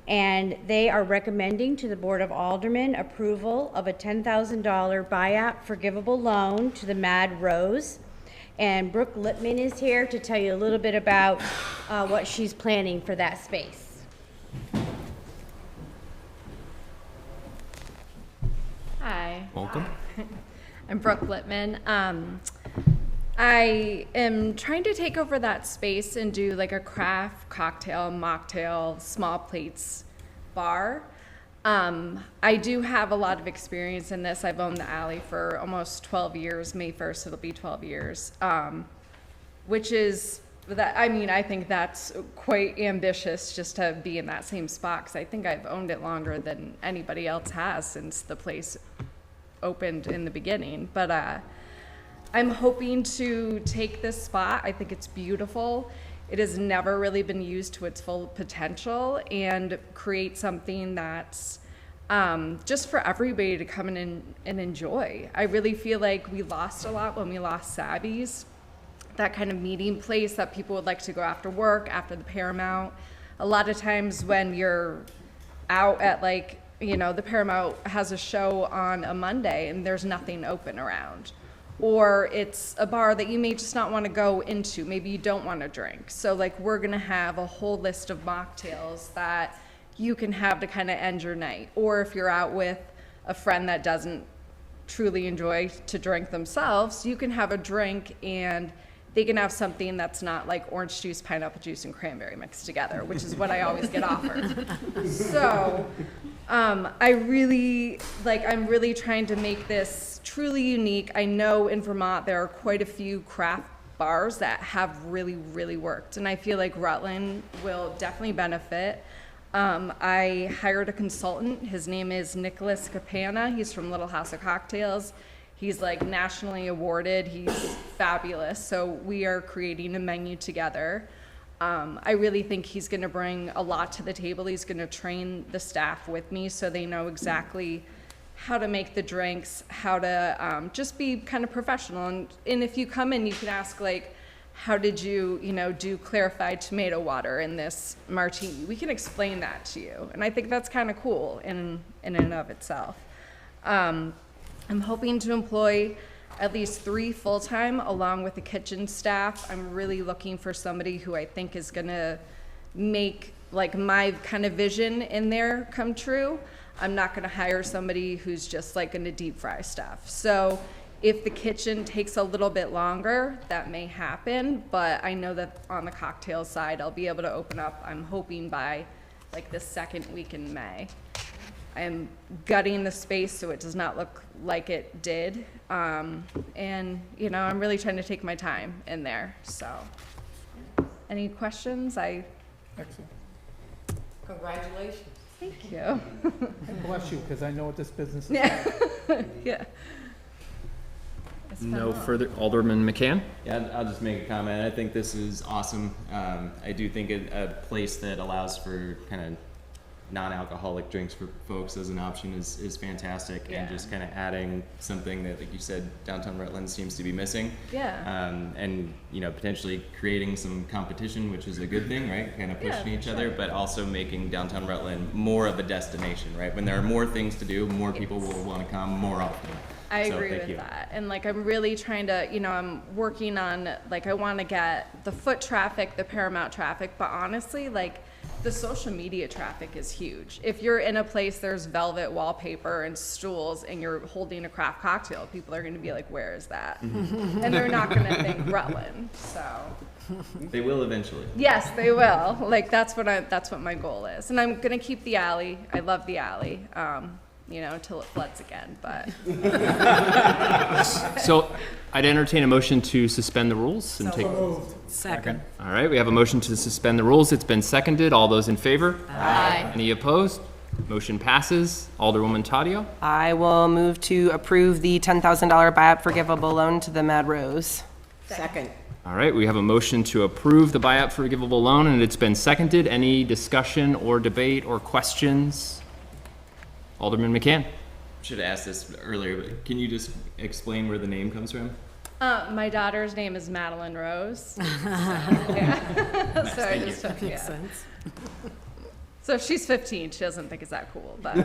S12: And they are recommending to the Board of Aldermen approval of a $10,000 BIAP forgivable loan to the Mad Rose. And Brooke Lippman is here to tell you a little bit about what she's planning for that space.
S14: Hi.
S1: Welcome.
S14: I'm Brooke Lippman. I am trying to take over that space and do like a craft cocktail, mocktail, small plates bar. I do have a lot of experience in this. I've owned the alley for almost 12 years. May 1st, it'll be 12 years. Which is, that. I mean, I think that's quite ambitious just to be in that same spot, because I think I've owned it longer than anybody else has since the place opened in the beginning. But I'm hoping to take this spot. I think it's beautiful. it has never really been used to its full potential, and create something that's just for everybody to come in and enjoy. I really feel like we lost a lot when we lost Sabby's, that kind of meeting place that people would like to go after work, after the Paramount. A lot of times when you're out at like, you know, the Paramount has a show on a Monday and there's nothing open around. Or it's a bar that you may just not want to go into. Maybe you don't want to drink. So like we're going to have a whole list of mocktails that you can have to kind of end your night. Or if you're out with a friend that doesn't truly enjoy to drink themselves, you can have a drink and they can have something that's not like orange juice, pineapple juice, and cranberry mixed together, which is what I always get offered. So I'm really trying to make this truly unique. I know in Vermont there are quite a few craft bars that have really, really worked, and I feel like Rutland will definitely benefit. I hired a consultant. His name is Nicholas Capana. He's from Little House of Cocktails. He's like nationally awarded. He's fabulous. So we are creating a menu together. I really think he's going to bring a lot to the table. He's going to train the staff with me so they know exactly how to make the drinks, how to just be kind of professional. And if you come in, you can ask like, how did you, do clarified tomato water in this martini? We can explain that to you. And I think that's kind of cool in and of itself. I'm hoping to employ at least 3 full-time along with the kitchen staff. I'm really looking for somebody who I think is gonna make like my kind of vision in there come true. I'm not gonna hire somebody who's just like gonna deep fry stuff. So if the kitchen takes a little bit longer, that may happen, but I know that on the cocktail side, I'll be able to open up, I'm hoping by like the 2nd week in May. I'm gutting the space so it does not look like it did. And, I'm really trying to take my time in there, so. Any questions?
S5: Excellent.
S3: Congratulations.
S14: Thank you.
S5: And bless you, because I know what this business is.
S14: Yeah. Yeah. It's been
S1: No
S14: fun.
S1: further, Alderman McCann?
S6: Yeah, I'll just make a comment. I think this is awesome. I do think a place that allows for kind of non-alcoholic drinks for folks as an option is fantastic.
S14: Yeah.
S6: And just kind of adding something that, like you said, downtown Rutland seems to be missing.
S14: Yeah.
S6: And potentially creating some competition, which is a good thing, right? Kind of pushing each other, but also making downtown Rutland more of a destination, right? When there are more things to do, more people will want to come more often.
S14: I
S6: So,
S14: agree
S6: thank
S14: with
S6: you.
S14: that. And like, I'm really trying to, I'm working on, like, I want to get the foot traffic, the Paramount traffic, but honestly, like, the social media traffic is huge. If you're in a place, there's velvet wallpaper and stools and you're holding a craft cocktail, people are going to be like, where is that? And they're not going to think Rutland, so.
S6: They will eventually.
S14: Yes, they will. Like, that's what my goal is. And I'm going to keep the alley. I love the alley. Till it floods again, but.
S1: So I'd entertain a motion to suspend the rules and take.
S9: Second.
S1: All right, we have a motion to suspend the rules. It's been seconded. All those in favor?
S8: Aye.
S1: Any opposed? Motion passes. Alderwoman Taddeo?
S11: I will move to approve the $10,000 BIAP forgivable loan to the Mad Rose.
S3: Second.
S1: All right, we have a motion to approve the buyout forgivable loan, and it's been seconded. Any discussion or debate or questions? Alderman McCann?
S6: Should have asked this earlier, but can you just explain where the name comes from?
S14: My daughter's name is Madeline Rose. So, yeah. So I just took,
S9: Makes sense.
S14: So she's 15. She doesn't think it's that cool, but.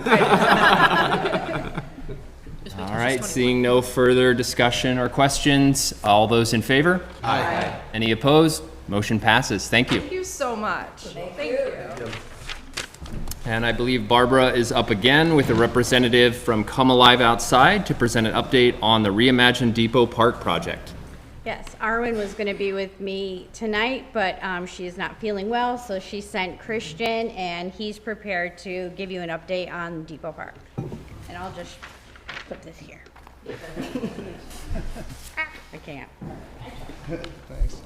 S1: All right, seeing no further discussion or questions, all those in favor?
S3: Aye.
S1: Any opposed? Motion passes. Thank you.
S14: Thank you so much. Thank you.
S1: And I believe Barbara is up again with a representative from Come Alive Outside to present an update on the Reimagine Depot Park project.
S12: Yes, Arwen was going to be with me tonight, but she is not feeling well, so she sent Christian, and he's prepared to give you an update on Depot Park. And I'll just put this here. I can't.
S15: Thanks.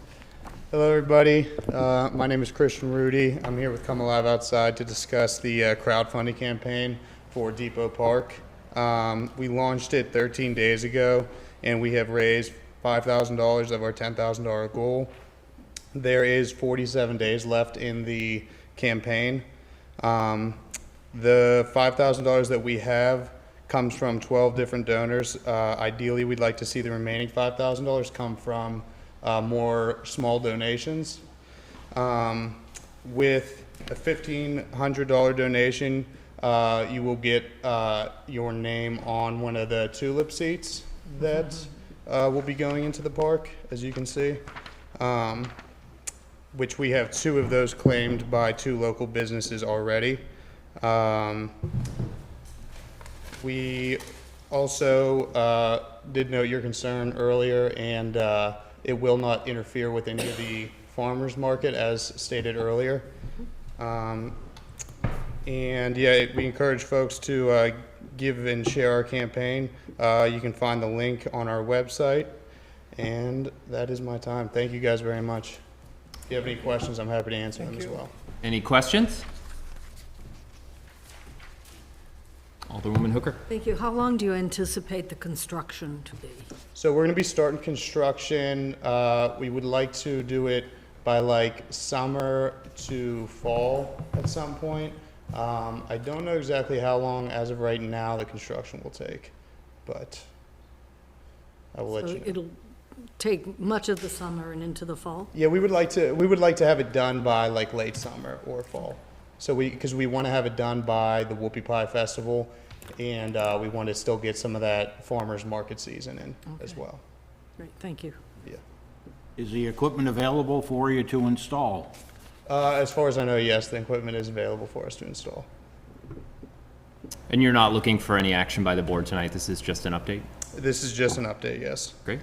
S15: Hello, everybody. My name is Christian Rudy. I'm here with Come Alive Outside to discuss the crowdfunding campaign for Depot Park. We launched it 13 days ago, and we have raised $5,000 of our $10,000 goal. There is 47 days left in the campaign. The $5,000 that we have comes from 12 different donors. Ideally, we'd like to see the remaining $5,000 come from more small donations. With a $1,500 donation, you will get your name on one of the tulip seats that will be going into the park, as you can see, which we have 2 of those claimed by 2 local businesses already. We also did note your concern earlier, and it will not interfere with any of the farmers market as stated earlier. And yeah, we encourage folks to give and share our campaign. You can find the link on our website, and that is my time. Thank you guys very much. If you have any questions, I'm happy to answer them as well.
S1: Any questions? Alderwoman Hooker.
S9: Thank you. How long do you anticipate the construction to be?
S15: So we're going to be starting construction. We would like to do it by like summer to fall at some point. I don't know exactly how long, as of right now, the construction will take, but I will let you know.
S9: It'll take much of the summer and into the fall?
S15: Yeah, we would like to have it done by like late summer or fall. So because we want to have it done by the Whoopie Pie Festival, and we want to still get some of that farmers market season in as well.
S9: Great, thank you.
S15: Yeah.
S7: Is the equipment available for you to install?
S15: As far as I know, yes, the equipment is available for us to install.
S1: And you're not looking for any action by the board tonight? This is just an update?
S15: This is just an update, yes.
S1: Great.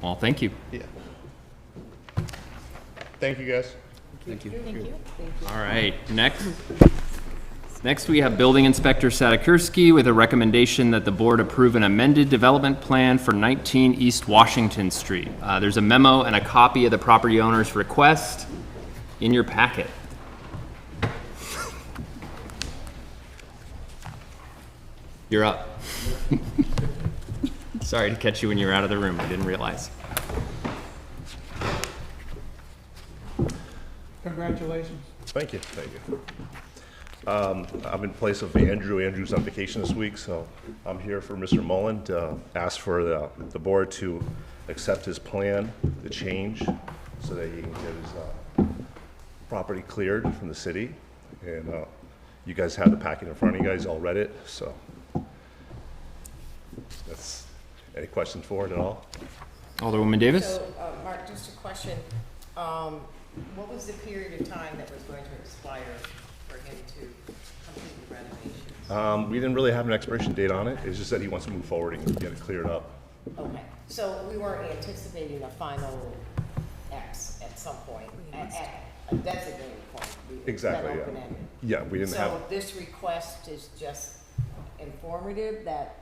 S1: Well, thank you.
S15: Yeah. Thank you, guys.
S1: Thank you. All right, next we have Building Inspector Sadakierski with a recommendation that the board approve an amended development plan for 19 East Washington Street. There's a memo and a copy of the property owner's request in your packet. You're up. Sorry to catch you when you were out of the room. I didn't realize.
S5: Congratulations.
S16: Thank you, thank you. I'm in place of Andrew. Andrew's on vacation this week, so I'm here for Mr. Mullen to ask for the board to accept his plan, the change, so that he can get his property cleared from the city. And you guys have the packet in front of you guys, all read it, so that's, any questions for it at all?
S1: Alderwoman Davis?
S3: So, Mark, just a question. What was the period of time that was going to expire for him to complete the renovations?
S16: We didn't really have an expiration date on it. It's just that he wants to move forward and get it cleared up.
S3: Okay, so we weren't anticipating a final X at some point, at a designated point.
S16: Exactly, yeah.
S3: Open-ended.
S16: Yeah, we didn't have.
S3: So this request is just informative that,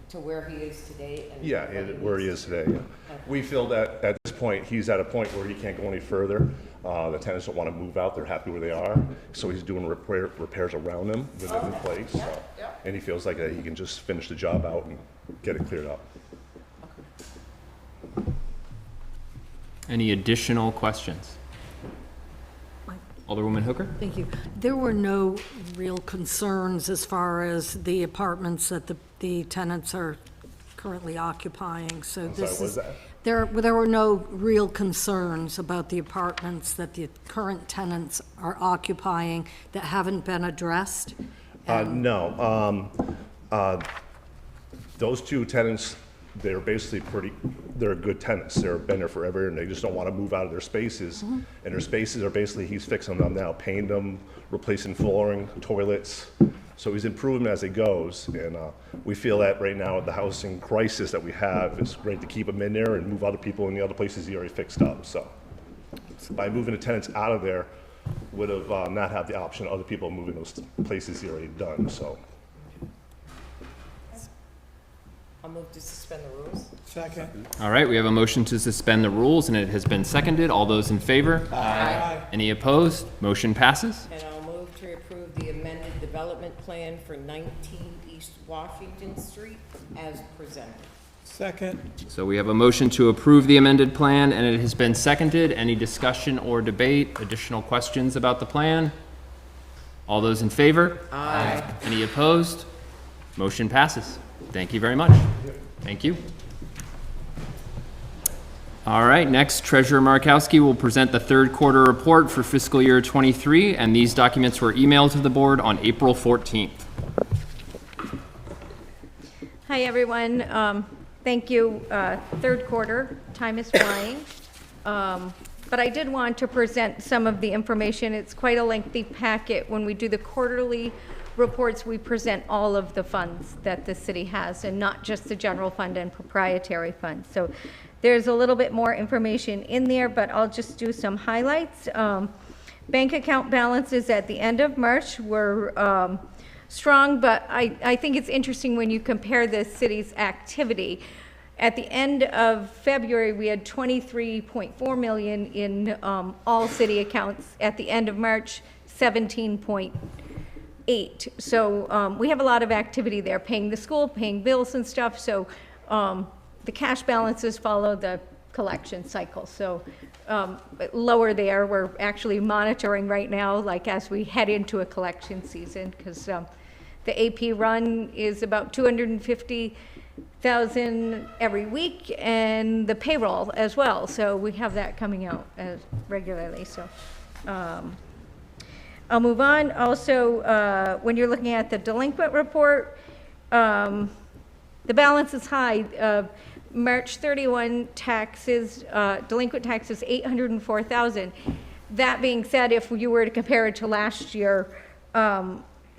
S3: to where he is today? And
S16: Yeah, where he is today, yeah.
S3: Okay.
S16: We feel that at this point, he's at a point where he can't go any further. The tenants don't want to move out, they're happy where they are, so he's doing repairs around them within the place. So. And he feels like he can just finish the job out and get it cleared up.
S1: Any additional questions? Alderwoman Hooker?
S9: Thank you. There were no real concerns as far as the apartments that the tenants are currently occupying, so this
S16: what was
S9: is...
S16: that?
S9: There were no real concerns about the apartments that the current tenants are occupying that haven't been addressed?
S16: No. Those two tenants, they're basically they're good tenants. They've been there forever, and they just don't want to move out of their spaces. And their spaces are basically, he's fixing them now, painting them, replacing flooring, toilets. So he's improving them as it goes. And we feel that right now, the housing crisis that we have, it's great to keep him in there and move other people in the other places he already fixed up. So by moving the tenants out of there, would have not had the option of other people moving those places he already done. So.
S3: I'll move to suspend the rules.
S5: Second.
S1: All right, we have a motion to suspend the rules, and it has been seconded. All those in favor?
S5: Aye.
S1: Any opposed? Motion passes.
S3: And I'll move to approve the amended development plan for 19 East Washington Street as presented.
S5: Second.
S1: So we have a motion to approve the amended plan, and it has been seconded. Any discussion or debate? Additional questions about the plan? All those in favor? Aye. Any opposed? Motion passes. Thank you very much. Thank you. All right, next, Treasurer Markowski will present the third quarter report for fiscal year 23, and these documents were emailed to the board on April 14th.
S17: Hi, everyone. Thank you. Third quarter, time is flying. But I did want to present some of the information. It's quite a lengthy packet. When we do the quarterly reports, we present all of the funds that the city has and not just the general fund and proprietary funds. So there's a little bit more information in there, but I'll just do some highlights. Bank account balances at the end of March were strong, but I think it's interesting when you compare the city's activity. At the end of February, we had 23.4 million in all city accounts. At the end of March, 17.8. So we have a lot of activity there, paying the school, paying bills and stuff. So the cash balances follow the collection cycle. So lower there. We're actually monitoring right now, like as we head into a collection season, because the AP run is about 250,000 every week, and the payroll as well. So we have that coming out as regularly. So I'll move on. Also, when you're looking at the delinquent report, the balance is high. March 31 taxes, delinquent taxes, 804,000. That being said, if you were to compare it to last year,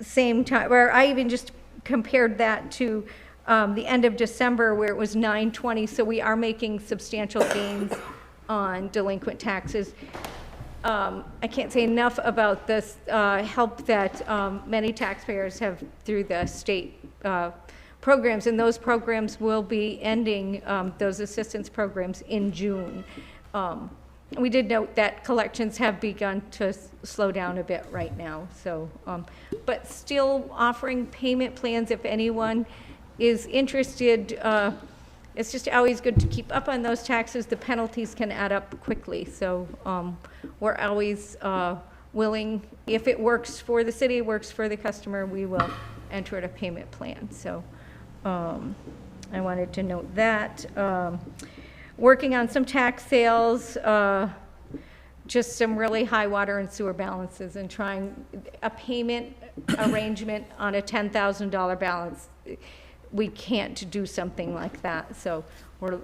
S17: same time, where I even just compared that to the end of December where it was 920, so we are making substantial gains on delinquent taxes. I can't say enough about this help that many taxpayers have through the state programs, and those programs will be ending, those assistance programs, in June. We did note that collections have begun to slow down a bit right now, so, but still offering payment plans if anyone is interested. It's just always good to keep up on those taxes. The penalties can add up quickly, so we're always willing, if it works for the city, works for the customer, we will enter a payment plan. So I wanted to note that. Working on some tax sales, just some really high water and sewer balances, and trying a payment arrangement on a $10,000 balance. We can't do something like that, so we're,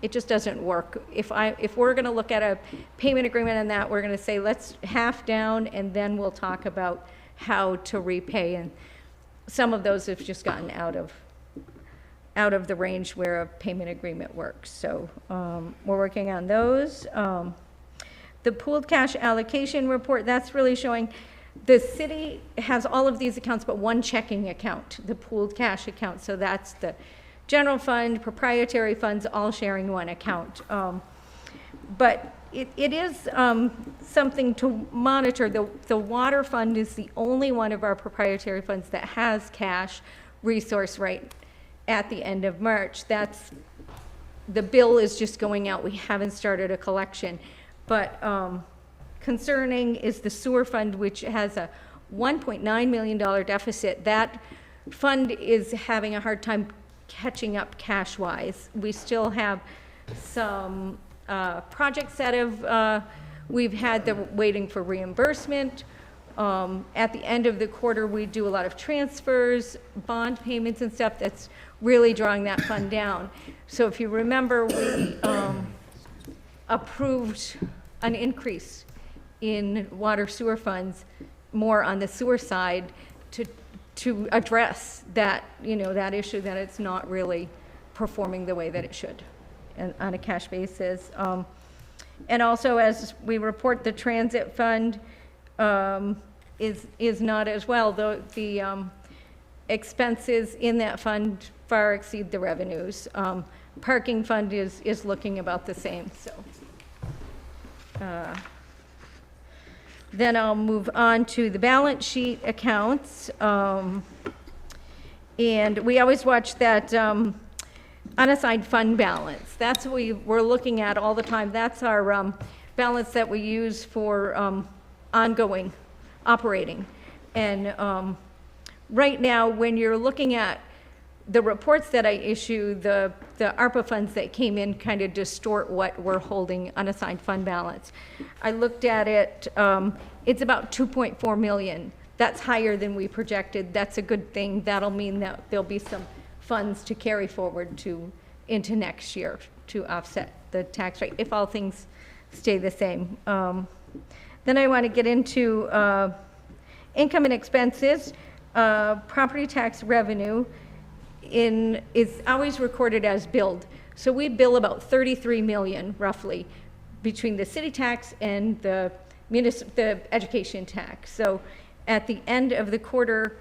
S17: it just doesn't work. If we're going to look at a payment agreement on that, we're going to say let's half down, and then we'll talk about how to repay. And some of those have just gotten out of the range where a payment agreement works. So we're working on those. The pooled cash allocation report, that's really showing the city has all of these accounts but one checking account, the pooled cash account. So that's the general fund, proprietary funds, all sharing one account. But it is something to monitor. The water fund is the only one of our proprietary funds that has cash resource right at the end of March. That's, the bill is just going out. We haven't started a collection. But concerning is the sewer fund, which has a $1.9 million deficit. That fund is having a hard time catching up cash-wise. We still have some projects that have, we've had them waiting for reimbursement. At the end of the quarter, we do a lot of transfers, bond payments and stuff that's really drawing that fund down. So if you remember, we approved an increase in water sewer funds, more on the sewer side, to address that, that issue that it's not really performing the way that it should, and on a cash basis. And also, as we report, the transit fund is not as well. The expenses in that fund far exceed the revenues. Parking fund is looking about the same. So then I'll move on to the balance sheet accounts. And we always watch that unassigned fund balance. That's what we're looking at all the time. That's our balance that we use for ongoing operating. And right now, when you're looking at the reports that I issue, the ARPA funds that came in kind of distort what we're holding unassigned fund balance. I looked at it, it's about 2.4 million. That's higher than we projected. That's a good thing. That'll mean that there'll be some funds to carry forward into next year to offset the tax rate, if all things stay the same. Then I want to get into income and expenses. Property tax revenue is always recorded as billed. So we bill about 33 million roughly between the city tax and the education tax. So at the end of the quarter,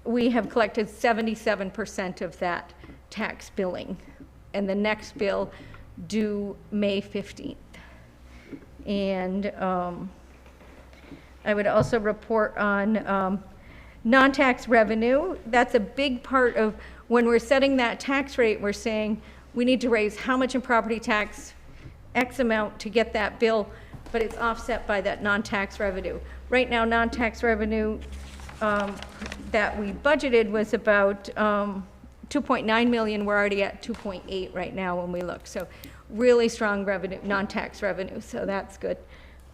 S17: we have collected 77% of that tax billing, and the next bill due May 15th. And I would also report on non-tax revenue. That's a big part of when we're setting that tax rate. We're saying we need to raise how much in property tax, X amount to get that bill, but it's offset by that non-tax revenue. Right now, non-tax revenue that we budgeted was about 2.9 million. We're already at 2.8 right now when we look. So really strong revenue, non-tax revenue, so that's good.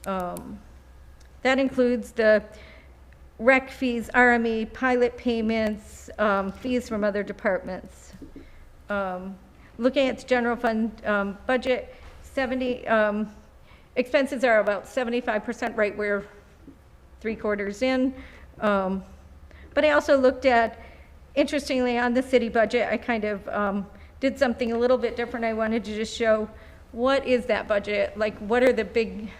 S17: That includes the rec fees, RME, pilot payments, fees from other departments. Looking at the general fund budget, expenses are about 75% right where 3/4 in. But I also looked at, interestingly, on the city budget, I kind of did something a little bit different. I wanted to just show what is that budget, like what are the big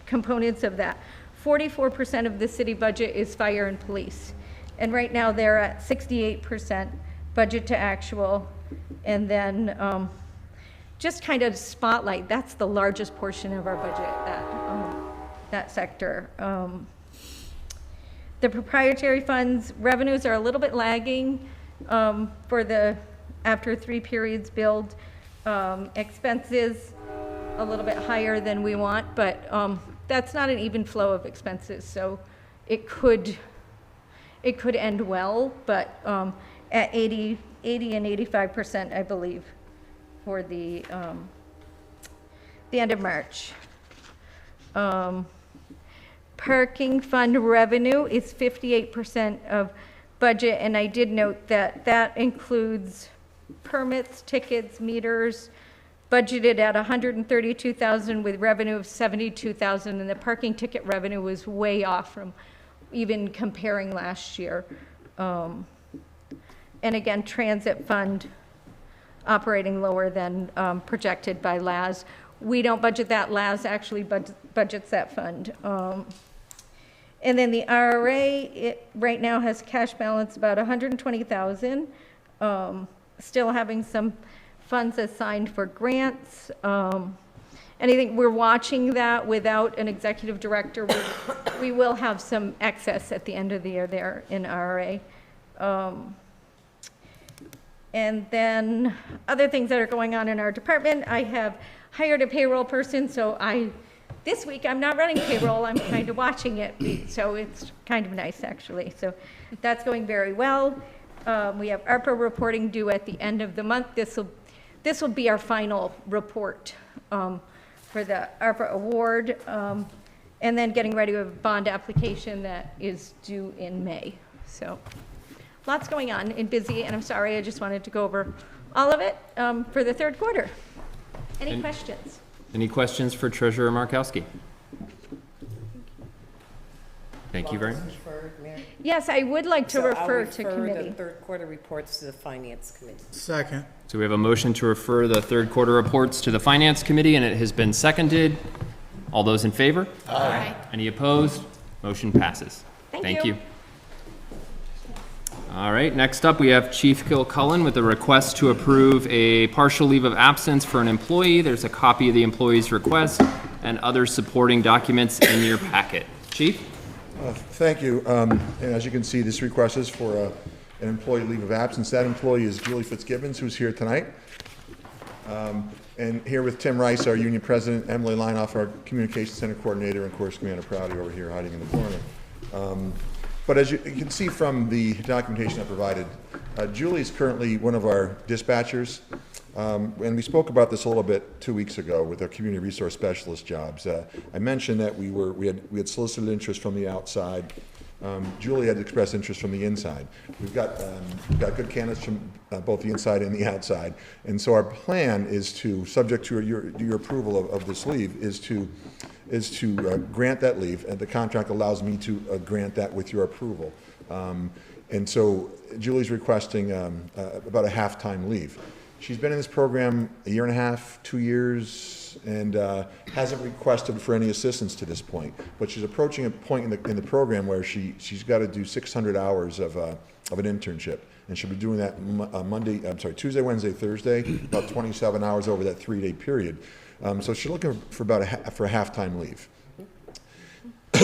S17: components of that. 44% of the city budget is fire and police. And right now they're at 68% budget to actual. And then just kind of spotlight, that's the largest portion of our budget, that sector. The proprietary funds revenues are a little bit lagging for the after 3 periods build. Expenses a little bit higher than we want, but that's not an even flow of expenses, so it could end well, but at 80 and 85%, I believe, for the end of March. Parking fund revenue is 58% of budget, and I did note that that includes permits, tickets, meters, budgeted at 132,000 with revenue of 72,000, and the parking ticket revenue was way off from even comparing last year. And again, transit fund operating lower than projected by LAS. We don't budget that. LAS actually budgets that fund. And then the RRA, it right now has cash balance about 120,000. Still having some funds assigned for grants. And I think we're watching that. Without an executive director, we will have some excess at the end of the year there in RRA. And then other things that are going on in our department, I have hired a payroll person, so this week I'm not running payroll, I'm kind of watching it, so it's kind of nice actually. So that's going very well. We have ARPA reporting due at the end of the month. This will be our final report for the ARPA award, and then getting ready with a bond application that is due in May. So lots going on and busy, and I'm sorry, I just wanted to go over all of it for the third quarter. Any questions?
S1: Any questions for Treasurer Markowski? Thank you very much.
S17: Yes, I would like to refer to
S3: I'll
S17: committee.
S3: refer the third quarter reports to the Finance Committee.
S5: Second.
S1: So we have a motion to refer the third quarter reports to the Finance Committee, and it has been seconded. All those in favor?
S8: Aye.
S1: Any opposed? Motion passes.
S17: Thank you.
S1: All right, next up, we have ChiefKilCullen with a request to approve a partial leave of absence for an employee. There's a copy of the employee's request and other supporting documents in your packet. Chief?
S18: Thank you. And as you can see, this request is for an employee leave of absence. That employee is Julie Fitzgibbons, who's here tonight. And here with Tim Rice, our union president, Emily Leinoff, our communications center coordinator, and of course Commander Prouty over here hiding in the corner. But as you can see from the documentation I provided, Julie is currently one of our dispatchers. And we spoke about this a little bit 2 weeks ago with our community resource specialist jobs. I mentioned that we had solicited interest from the outside. Julie had expressed interest from the inside. We've got good candidates from both the inside and the outside. And so our plan is to, subject to your approval of this leave, is to grant that leave, and the contract allows me to grant that with your approval. And so Julie's requesting about a half-time leave. She's been in this program a year and a half, 2 years, and hasn't requested for any assistance to this point. But she's approaching a point in the program where she's got to do 600 hours of an internship, and she'll be doing that Tuesday, Wednesday, Thursday, about 27 hours over that 3-day period. So she's looking for about a half-time leave,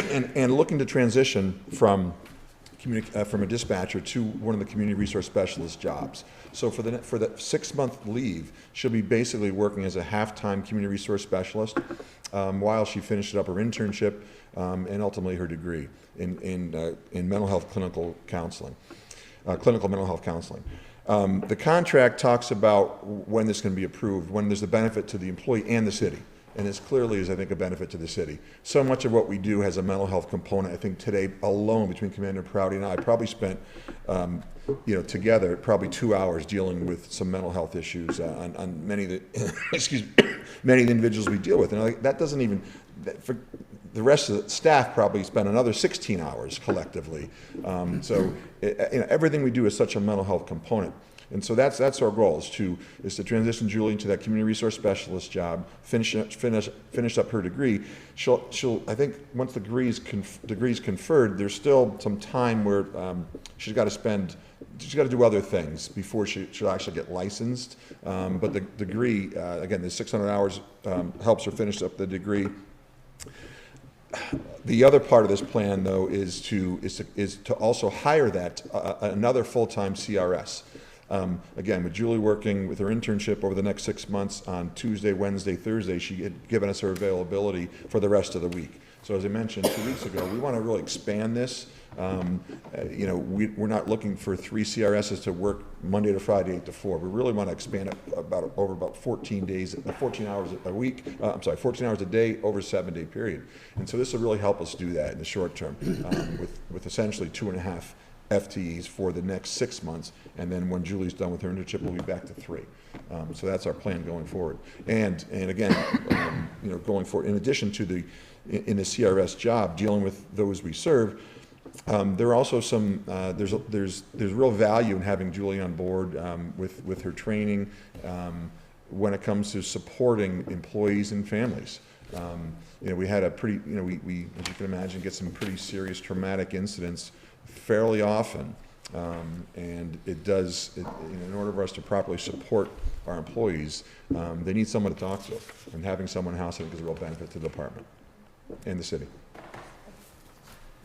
S18: and looking to transition from a dispatcher to one of the community resource specialist jobs. So for the 6-month leave, she'll be basically working as a half-time community resource specialist while she finishes up her internship and ultimately her degree in mental health clinical counseling, clinical mental health counseling. The contract talks about when this can be approved, when there's a benefit to the employee and the city. And this clearly is, I think, a benefit to the city. So much of what we do has a mental health component. I think today alone, between Commander Prouty and I probably spent, together, probably 2 hours dealing with some mental health issues on many of the, many of the individuals we deal with. And that doesn't even, for the rest of the staff probably spend another 16 hours collectively. Everything we do is such a mental health component. And so that's our goal, is to transition Julie into that community resource specialist job, finish up her degree. She'll I think once the degree's conferred, there's still some time where she's got to do other things before she'll actually get licensed. But the degree, again, the 600 hours helps her finish up the degree. The other part of this plan, though, is to also hire another full-time CRS. Again, with Julie working with her internship over the next 6 months on Tuesday, Wednesday, Thursday, she had given us her availability for the rest of the week. So as I mentioned 2 weeks ago, we want to really expand this. We're not looking for 3 CRSs to work Monday to Friday, 8 to 4. We really want to expand it over about 14 days, 14 hours a week, 14 hours a day over a 7-day period. And so this will really help us do that in the short term with essentially 2.5 FTEs for the next 6 months, and then when Julie's done with her internship, we'll be back to 3. So that's our plan going forward. And again, going forward, in addition to in the CRS job, dealing with those we serve, there are also some there's real value in having Julie on board with her training when it comes to supporting employees and families. We had a pretty, we as you can imagine, get some pretty serious traumatic incidents fairly often, and in order for us to properly support our employees, they need someone to talk to, and having someone in-house, I think, is a real benefit to the department and the city.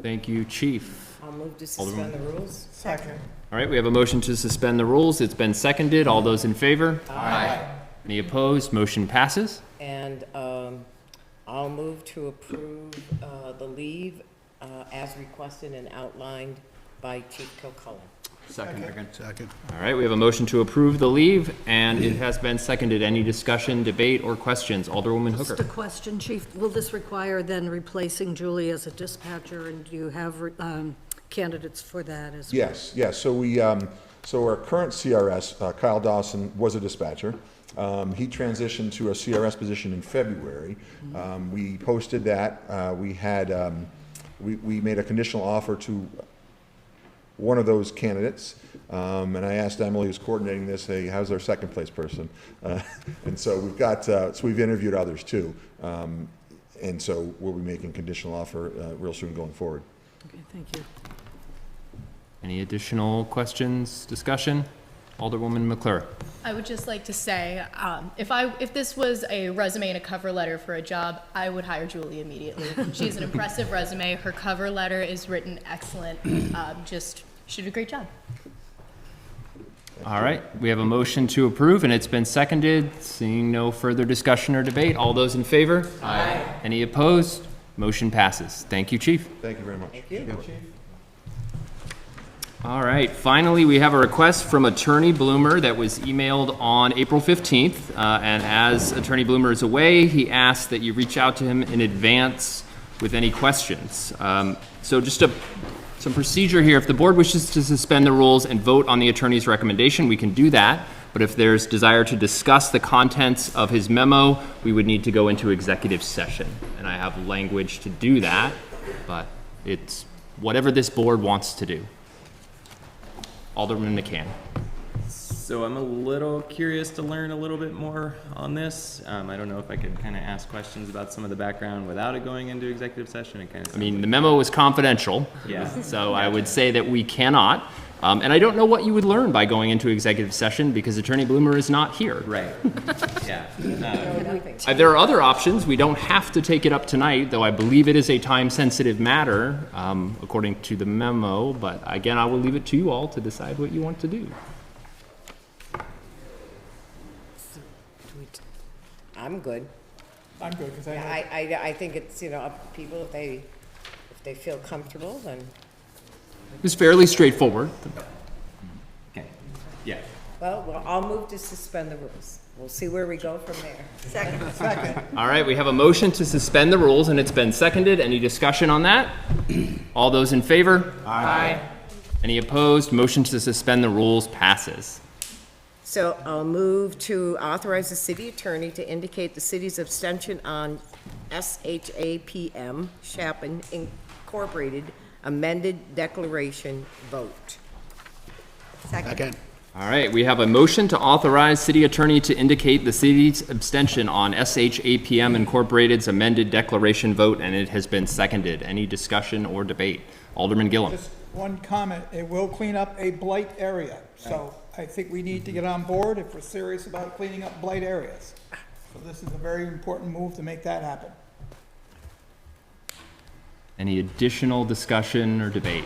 S1: Thank you, Chief.
S3: I'll move to suspend the rules.
S5: Second.
S1: All right, we have a motion to suspend the rules. It's been seconded. All those in favor? Aye. Any opposed? Motion passes.
S3: And I'll move to approve the leave as requested and outlined by ChiefKilCullen.
S1: Second. All right, we have a motion to approve the leave, and it has been seconded. Any discussion, debate, or questions? Alderwoman Hooker.
S9: Just a question, Chief. Will this require then replacing Julie as a dispatcher, and do you have candidates for that as well?
S18: Yes. So our current CRS, Kyle Dawson, was a dispatcher. He transitioned to a CRS position in February. We posted that. We made a conditional offer to one of those candidates, and I asked Emily, who's coordinating this, hey, how's our second place person? And so we've interviewed others too, and so we'll be making conditional offer real soon going forward.
S9: Okay, thank you.
S1: Any additional questions, discussion? Alderwoman McClure.
S8: I would just like to say, if this was a resume and a cover letter for a job, I would hire Julie immediately. She has an impressive resume. Her cover letter is written excellent. She did a great job.
S1: All right, we have a motion to approve, and it's been seconded. Seeing no further discussion or debate, all those in favor? Aye. Any opposed? Motion passes. Thank you, Chief.
S18: Thank you very much.
S3: Thank you.
S1: All right, finally, we have a request from Attorney Bloomer that was emailed on April 15th. And as Attorney Bloomer is away, he asked that you reach out to him in advance with any questions. So just some procedure here. If the board wishes to suspend the rules and vote on the attorney's recommendation, we can do that. But if there's desire to discuss the contents of his memo, we would need to go into executive session. And I have language to do that, but it's whatever this board wants to do. Alderman McCann.
S6: So I'm a little curious to learn a little bit more on this. I don't know if I could kind of ask questions about some of the background without it going into executive session. It kind of
S1: I mean, the memo was confidential.
S6: Yeah.
S1: So I would say that we cannot. And I don't know what you would learn by going into executive session because Attorney Bloomer is not here.
S6: Right. Yeah.
S1: There are other options. We don't have to take it up tonight, though I believe it is a time-sensitive matter, according to the memo. But again, I will leave it to you all to decide what you want to do.
S3: I'm good.
S5: I'm good, because
S3: I think it's, up to people if they feel comfortable, then.
S1: It's fairly straightforward.
S6: Okay. Yeah.
S3: Well, I'll move to suspend the rules. We'll see where we go from there. Second.
S1: All right, we have a motion to suspend the rules, and it's been seconded. Any discussion on that? All those in favor? Aye. Any opposed? Motion to suspend the rules passes.
S3: So I'll move to authorize the city attorney to indicate the city's abstention on SHAPM, Incorporated, amended declaration vote.
S9: Second.
S1: All right, we have a motion to authorize city attorney to indicate the city's abstention on SHAPM Incorporated's amended declaration vote, and it has been seconded. Any discussion or debate? Alderman Gillum.
S5: just one comment, it will clean up a blight area, so I think we need to get on board if we're serious about cleaning up blight areas. So this is a very important move to make that happen.
S1: Any additional discussion or debate?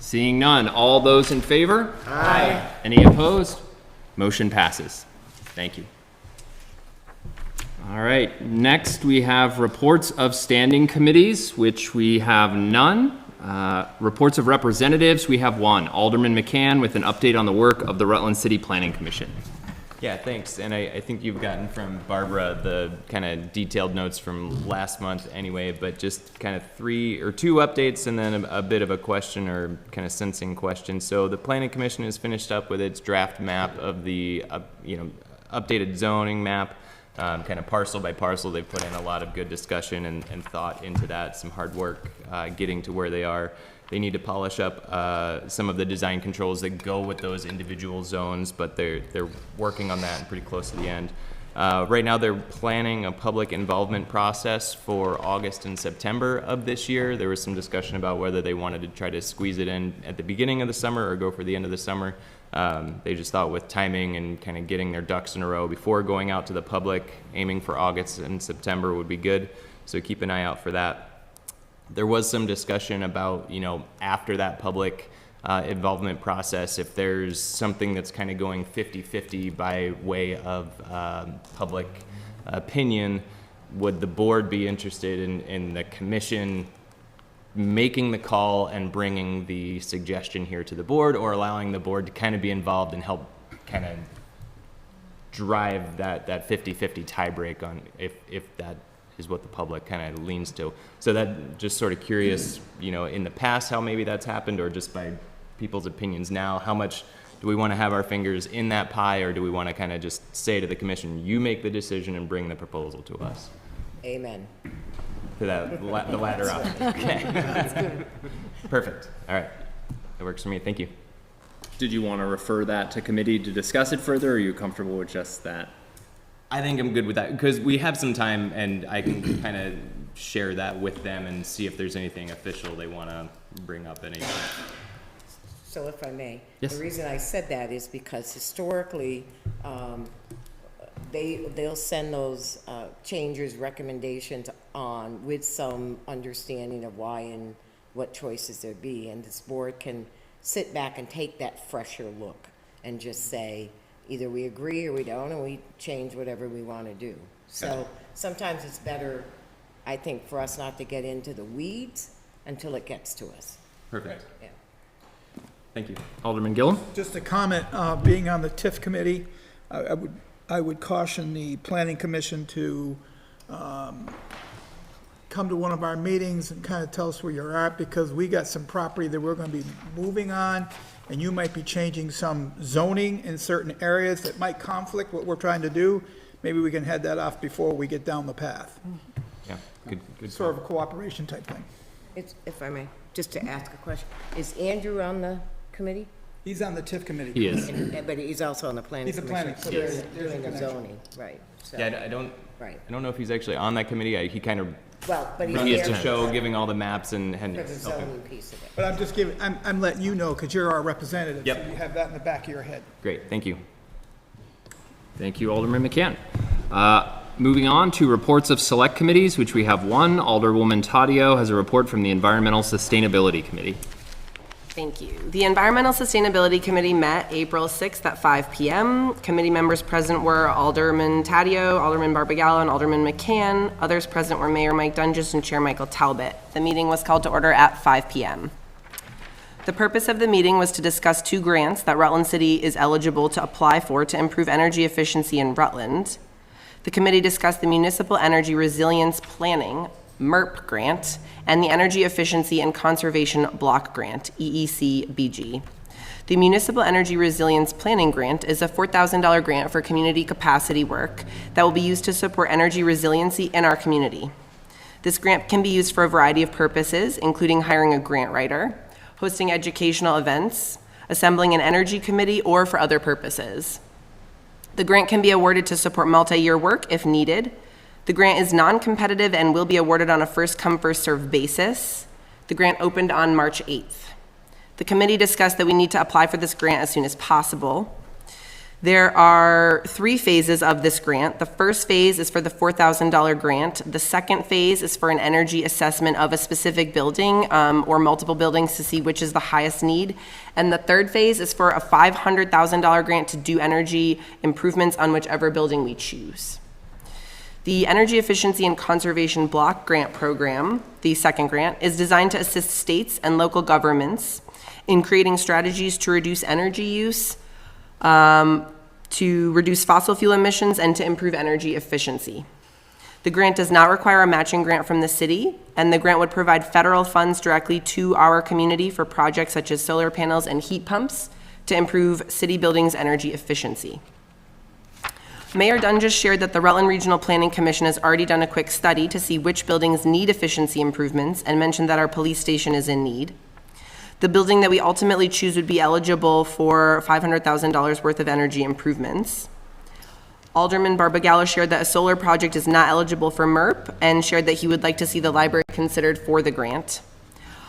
S1: Seeing none, all those in favor? Aye. Any opposed? Motion passes. Thank you. All right, next we have reports of standing committees, which we have none. Reports of representatives, we have one. Alderman McCann with an update on the work of the Rutland City Planning Commission.
S6: Yeah, thanks. And I think you've gotten from Barbara the kind of detailed notes from last month anyway, but just kind of 3 or 2 updates and then a bit of a question or kind of sensing question. So the Planning Commission has finished up with its draft map of the, updated zoning map, kind of parcel by parcel. They've put in a lot of good discussion and thought into that, some hard work getting to where they are. They need to polish up some of the design controls that go with those individual zones, but they're working on that and pretty close to the end. Right now they're planning a public involvement process for August and September of this year. There was some discussion about whether they wanted to try to squeeze it in at the beginning of the summer or go for the end of the summer. They just thought with timing and kind of getting their ducks in a row before going out to the public, aiming for August and September would be good. So keep an eye out for that. There was some discussion about, after that public involvement process, if there's something that's kind of going 50-50 by way of public opinion, would the board be interested in the commission making the call and bringing the suggestion here to the board, or allowing the board to kind of be involved and help kind of drive that 50-50 tiebreak on if that is what the public kind of leans to. So that, just sort of curious, in the past how maybe that's happened, or just by people's opinions now, how much do we want to have our fingers in that pie, or do we want to kind of just say to the commission, you make the decision and bring the proposal to us?
S3: Amen.
S6: To the latter option. Okay. That's good. Perfect. All right. That works for me. Thank you.
S1: Did you want to refer that to committee to discuss it further, or are you comfortable with just that?
S6: I think I'm good with that because we have some time and I can kind of share that with them and see if there's anything official they want to bring up.
S3: So if I may,
S1: yes.
S3: The reason I said that is because historically, they'll send those changes, recommendations on with some understanding of why and what choices there be, and this board can sit back and take that fresher look. and just say, either we agree or we don't, and we change whatever we want to do. So sometimes it's better, I think, for us not to get into the weeds until it gets to us.
S1: Perfect.
S3: Yeah.
S1: Thank you. Alderman Gillum?
S5: Just a comment, being on the TIF committee, I would caution the planning commission to come to one of our meetings and kind of tell us where you're at, because we got some property that we're going to be moving on, and you might be changing some zoning in certain areas that might conflict what we're trying to do. Maybe we can head that off before we get down the path.
S1: Yeah, good.
S5: Sort of a cooperation type thing.
S3: It's, if I may, just to ask a question, is Andrew on the committee?
S5: He's on the TIF committee.
S1: He is.
S3: But he's also on the planning
S5: He's a
S3: commission.
S5: planning,
S3: So
S5: so there's
S3: doing
S5: a
S3: the
S5: connection.
S3: zoning, right. So,
S6: Yeah, I don't know if he's actually on that committee. He kind of
S3: well, but he's
S6: he has to
S3: there
S6: show giving all the maps and
S3: for the
S6: okay.
S3: zoning piece of it.
S5: But I'm just giving, I'm letting you know, because you're our representative.
S6: Yep.
S5: So you have that in the back of your head.
S6: Great, thank you.
S1: Thank you, Alderman McCann. Moving on to reports of select committees, which we have one. Alderwoman Taddeo has a report from the Environmental Sustainability Committee.
S11: Thank you. The Environmental Sustainability Committee met April 6th at 5 p.m. Committee members present were Alderman Taddeo, Alderman Barbagallo, and Alderman McCann. Others present were Mayor Mike Dunges and Chair Michael Talbot. The meeting was called to order at 5 p.m. The purpose of the meeting was to discuss 2 grants that Rutland City is eligible to apply for to improve energy efficiency in Rutland. The committee discussed the Municipal Energy Resilience Planning, MERP grant, and the Energy Efficiency and Conservation Block Grant, EEC-BG. The Municipal Energy Resilience Planning Grant is a $4,000 grant for community capacity work that will be used to support energy resiliency in our community. This grant can be used for a variety of purposes, including hiring a grant writer, hosting educational events, assembling an energy committee, or for other purposes. The grant can be awarded to support multi-year work if needed. The grant is non-competitive and will be awarded on a first-come, first-served basis. The grant opened on March 8th. The committee discussed that we need to apply for this grant as soon as possible. There are 3 phases of this grant. The first phase is for the $4,000 grant. The second phase is for an energy assessment of a specific building or multiple buildings to see which is the highest need. And the third phase is for a $500,000 grant to do energy improvements on whichever building we choose. The Energy Efficiency and Conservation Block Grant Program, the second grant, is designed to assist states and local governments in creating strategies to reduce energy use, to reduce fossil fuel emissions, and to improve energy efficiency. The grant does not require a matching grant from the city, and the grant would provide federal funds directly to our community for projects such as solar panels and heat pumps to improve city buildings' energy efficiency. Mayor Dunges shared that the Rutland Regional Planning Commission has already done a quick study to see which buildings need efficiency improvements and mentioned that our police station is in need. The building that we ultimately choose would be eligible for $500,000 worth of energy improvements. Alderman Barbagallo shared that a solar project is not eligible for MERP and shared that he would like to see the library considered for the grant.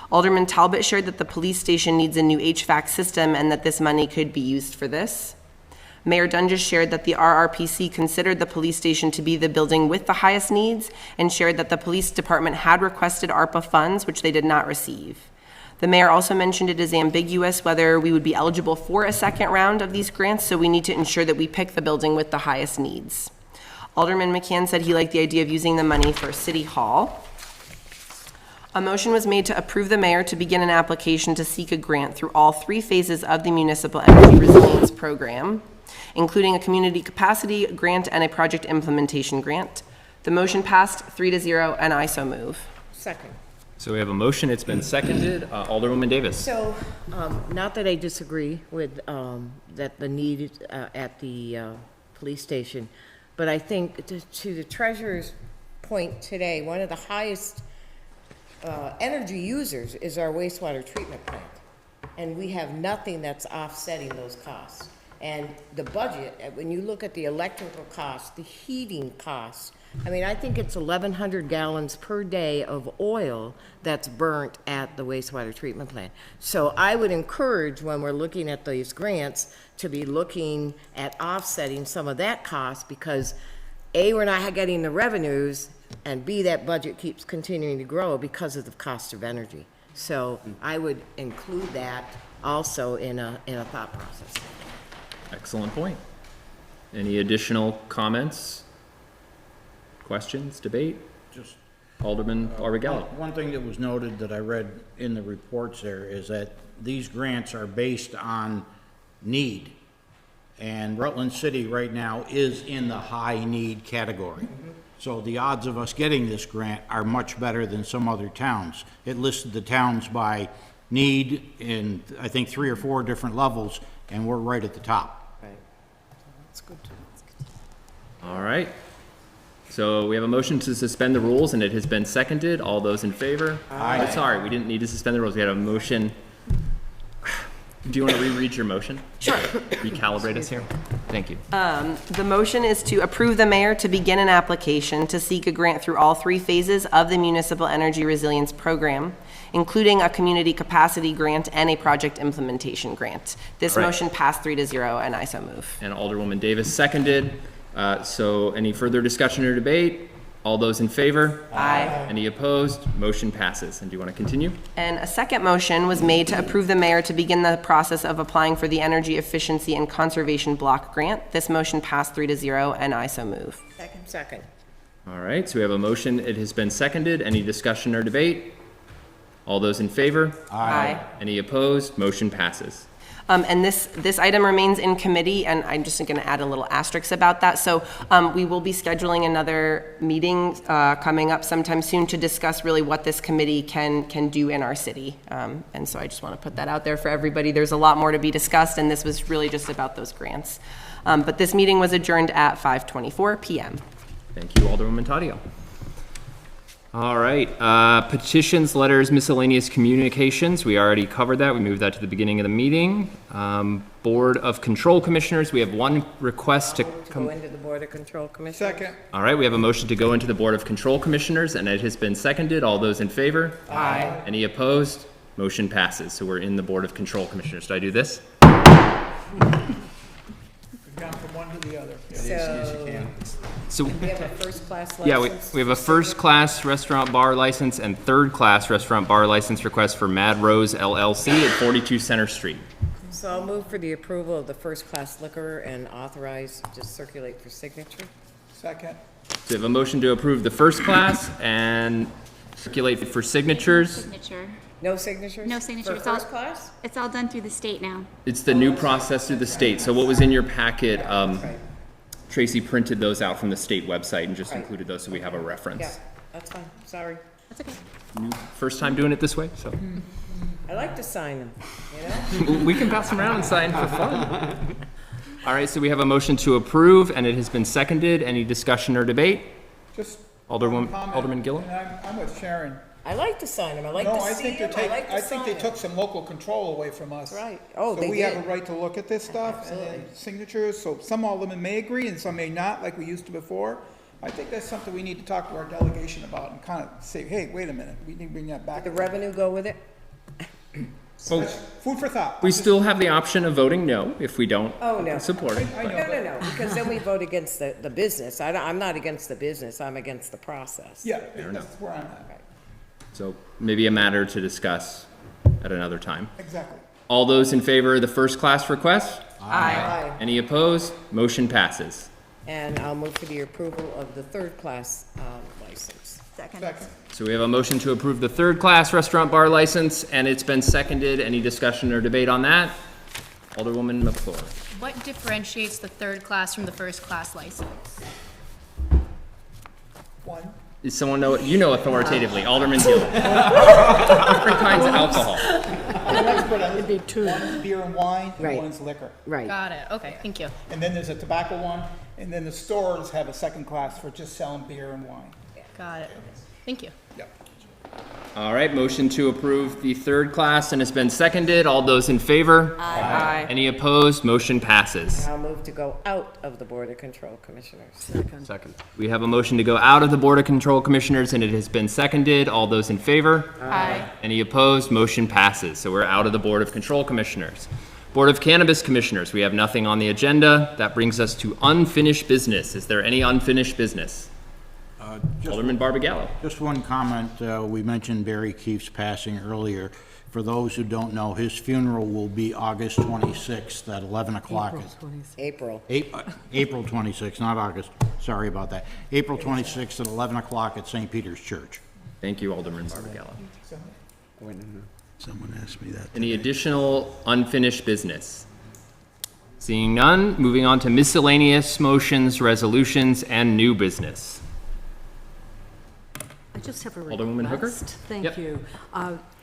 S11: Alderman Talbot shared that the police station needs a new HVAC system and that this money could be used for this. Mayor Dunges shared that the RRPC considered the police station to be the building with the highest needs and shared that the police department had requested ARPA funds, which they did not receive. The mayor also mentioned it is ambiguous whether we would be eligible for a second round of these grants, so we need to ensure that we pick the building with the highest needs. Alderman McCann said he liked the idea of using the money for City Hall. A motion was made to approve the mayor to begin an application to seek a grant through all 3 phases of the Municipal Energy Resilience Program, including a community capacity grant and a project implementation grant. The motion passed 3-0, and I so move.
S3: Second.
S1: So we have a motion, it's been seconded. Alderwoman Davis.
S3: So, not that I disagree with that the need at the police station, but I think to the treasurer's point today, one of the highest energy users is our wastewater treatment plant. And we have nothing that's offsetting those costs. And the budget, when you look at the electrical costs, the heating costs, I mean, I think it's 1,100 gallons per day of oil that's burnt at the wastewater treatment plant. So I would encourage, when we're looking at these grants, to be looking at offsetting some of that cost, because A, we're not getting the revenues, and B, that budget keeps continuing to grow because of the cost of energy. So I would include that also in a thought process.
S1: Excellent point. Any additional comments, questions, debate?
S7: Just
S1: Alderman Barbagallo.
S7: one thing that was noted that I read in the reports there is that these grants are based on need. And Rutland City right now is in the high need category. So the odds of us getting this grant are much better than some other towns. It listed the towns by need in, I think, 3 or 4 different levels, and we're right at the top.
S3: Right. That's good.
S1: All right. So we have a motion to suspend the rules, and it has been seconded. All those in favor? Aye. Sorry, we didn't need to suspend the rules. We had a motion. Do you want to reread your motion?
S11: Sure.
S1: Recalibrate us here? Thank you.
S11: The motion is to approve the mayor to begin an application to seek a grant through all 3 phases of the Municipal Energy Resilience Program, including a community capacity grant and a project implementation grant. This
S1: Right.
S11: motion passed 3-0, and I so move.
S1: And Alderwoman Davis seconded. So any further discussion or debate? All those in favor?
S11: Aye.
S1: Any opposed? Motion passes. And do you want to continue?
S11: And a second motion was made to approve the mayor to begin the process of applying for the Energy Efficiency and Conservation Block Grant. This motion passed 3-0, and I so move.
S3: Second.
S1: All right, so we have a motion. It has been seconded. Any discussion or debate? All those in favor?
S11: Aye.
S1: Any opposed? Motion passes.
S11: And this item remains in committee, and I'm just going to add a little asterisk about that. So we will be scheduling another meeting coming up sometime soon to discuss really what this committee can do in our city. And so I just want to put that out there for everybody. There's a lot more to be discussed, and this was really just about those grants. But this meeting was adjourned at 5:24 p.m.
S1: Thank you, Alderwoman Taddeo. All right, petitions, letters, miscellaneous communications. We already covered that. We moved that to the beginning of the meeting. Board of Control Commissioners, we have one request to
S3: Go into the Board of Control Commission.
S5: Second.
S1: All right, we have a motion to go into the Board of Control Commissioners, and it has been seconded. All those in favor?
S3: Aye.
S1: Any opposed? Motion passes. So we're in the Board of Control Commissioners. Did I do this?
S5: Gone from one to the other.
S1: So,
S3: We have a first-class license.
S1: yeah, we have a first-class restaurant bar license and third-class restaurant bar license request for Mad Rose LLC at 42 Center Street.
S3: So I'll move for the approval of the first-class liquor and authorize to circulate for signature.
S5: Second.
S1: So we have a motion to approve the first class and circulate for signatures.
S19: Signature.
S3: No signatures?
S19: No signature.
S3: For
S19: It's all-
S3: first class?
S19: It's all done through the state now.
S1: It's the new process through the state. So what was in your packet,
S3: Right.
S1: Tracy printed those out from the state website and just
S3: Right.
S1: included those so we have a
S3: Yeah,
S1: reference.
S3: that's fine. Sorry.
S19: That's okay.
S1: First time doing it this way, so.
S3: I like to sign them, you know?
S1: We can pass them around and sign for fun. All right, so we have a motion to approve, and it has been seconded. Any discussion or debate?
S5: Just
S1: Alderman
S5: comment,
S1: Alderman Gillum?
S5: and I'm with Sharon.
S3: I like to sign them. I like
S5: No,
S3: to
S5: I
S3: see
S5: think
S3: them.
S5: they're
S3: I like to
S5: I think they
S3: sign
S5: took
S3: 'em.
S5: some local control away from us.
S3: Right. Oh,
S5: So
S3: they
S5: we have
S3: did.
S5: a right to look at this stuff and then signatures, so some aldermen may agree and some may not, like we used to before. I think that's something we need to talk to our delegation about and kind of say, hey, wait a minute, we need to bring that back.
S3: The revenue go with it?
S1: Well,
S5: Food for thought.
S1: we still have the option of voting no if we don't
S3: Oh, no.
S1: support it.
S5: I
S1: but-
S5: know.
S3: No, because then we vote against the business. I'm not against the business, I'm against the process.
S5: Yeah, that's where I'm at.
S1: So maybe a matter to discuss at another time.
S5: Exactly.
S1: All those in favor of the first class request?
S3: Aye.
S1: Any opposed? Motion passes.
S3: And I'll move for the approval of the third-class license.
S5: Second.
S1: So we have a motion to approve the third class restaurant bar license, and it's been seconded. Any discussion or debate on that? Alderwoman McClure.
S8: What differentiates the third class from the first class license?
S5: One.
S1: Does someone know? You know authoritatively. Alderman Gillum. Different kinds of alcohol.
S5: I'm an expert on this. One is beer and wine, and
S3: Right.
S5: one is liquor.
S3: Right.
S8: Got it. Okay, thank you.
S5: And then there's a tobacco one, and then the stores have a second class for just selling beer and wine.
S8: Got it. Thank you.
S5: Yep.
S1: All right, motion to approve the third class, and it's been seconded. All those in favor?
S11: Aye.
S1: Any opposed? Motion passes.
S3: I'll move to go out of the Board of Control Commissioners.
S1: Second. We have a motion to go out of the Board of Control Commissioners, and it has been seconded. All those in favor?
S8: Aye.
S1: Any opposed? Motion passes. So we're out of the Board of Control Commissioners. Board of Cannabis Commissioners, we have nothing on the agenda. That brings us to unfinished business. Is there any unfinished business? Alderman Barbagallo.
S7: Just one comment, we mentioned Barry Keefe's passing earlier. For those who don't know, his funeral will be August 26th at 11 o'clock.
S3: April.
S7: April 26th, not August. Sorry about that. April 26th at 11 o'clock at St. Peter's Church.
S1: Thank you, Alderman Barbagallo.
S2: Someone asked me that.
S1: Any additional unfinished business? Seeing none, moving on to miscellaneous motions, resolutions, and new business.
S9: I just have a
S1: Alderwoman Hooker?
S9: request. Thank
S1: Yep.
S9: you.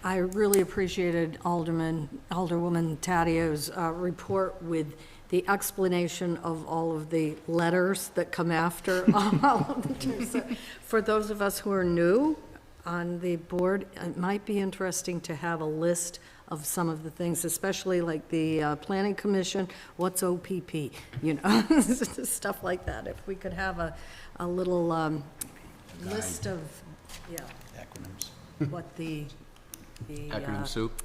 S9: I really appreciated Alderwoman Tadio's report with the explanation of all of the letters that come after all of the terms. So for those of us who are new on the board, it might be interesting to have a list of some of the things, especially like the Planning Commission, what's OPP, you know, stuff like that. If we could have a little list of,
S2: Acronyms.
S9: what the
S19: Acronym soup.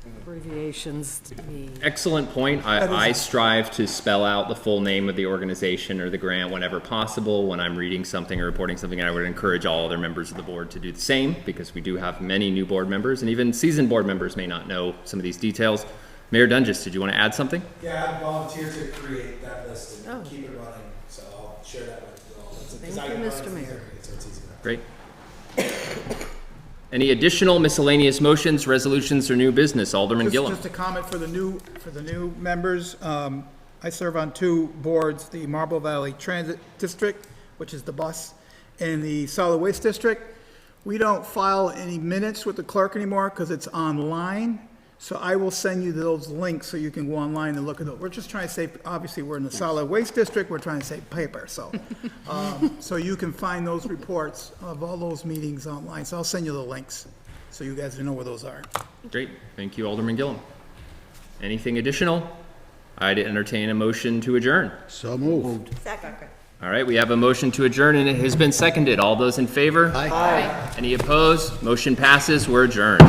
S9: abbreviations, the
S1: Excellent point. I strive to spell out the full name of the organization or the grant whenever possible when I'm reading something or reporting something, and I would encourage all other members of the board to do the same, because we do have many new board members, and even seasoned board members may not know some of these details. Mayor Dunges, did you want to add something?
S2: Yeah, I volunteered to create that list and keep it running, so I'll share that with you all.
S9: Thank you, Mr. Mayor.
S1: Great. Any additional miscellaneous motions, resolutions, or new business? Alderman Gillum.
S5: Just a comment for the new members. I serve on two boards, the Marble Valley Transit District, which is the bus, and the Solid Waste District. We don't file any minutes with the clerk anymore because it's online. So I will send you those links so you can go online and look at it. We're just trying to save, obviously, we're in the Solid Waste District, we're trying to save paper, so. So you can find those reports of all those meetings online. So I'll send you the links so you guys know where those are.
S1: Great. Thank you, Alderman Gillum. Anything additional? I'd entertain a motion to adjourn.
S2: So moved.
S1: All right, we have a motion to adjourn, and it has been seconded. All those in favor? Aye. Any opposed? Motion passes. We're adjourned.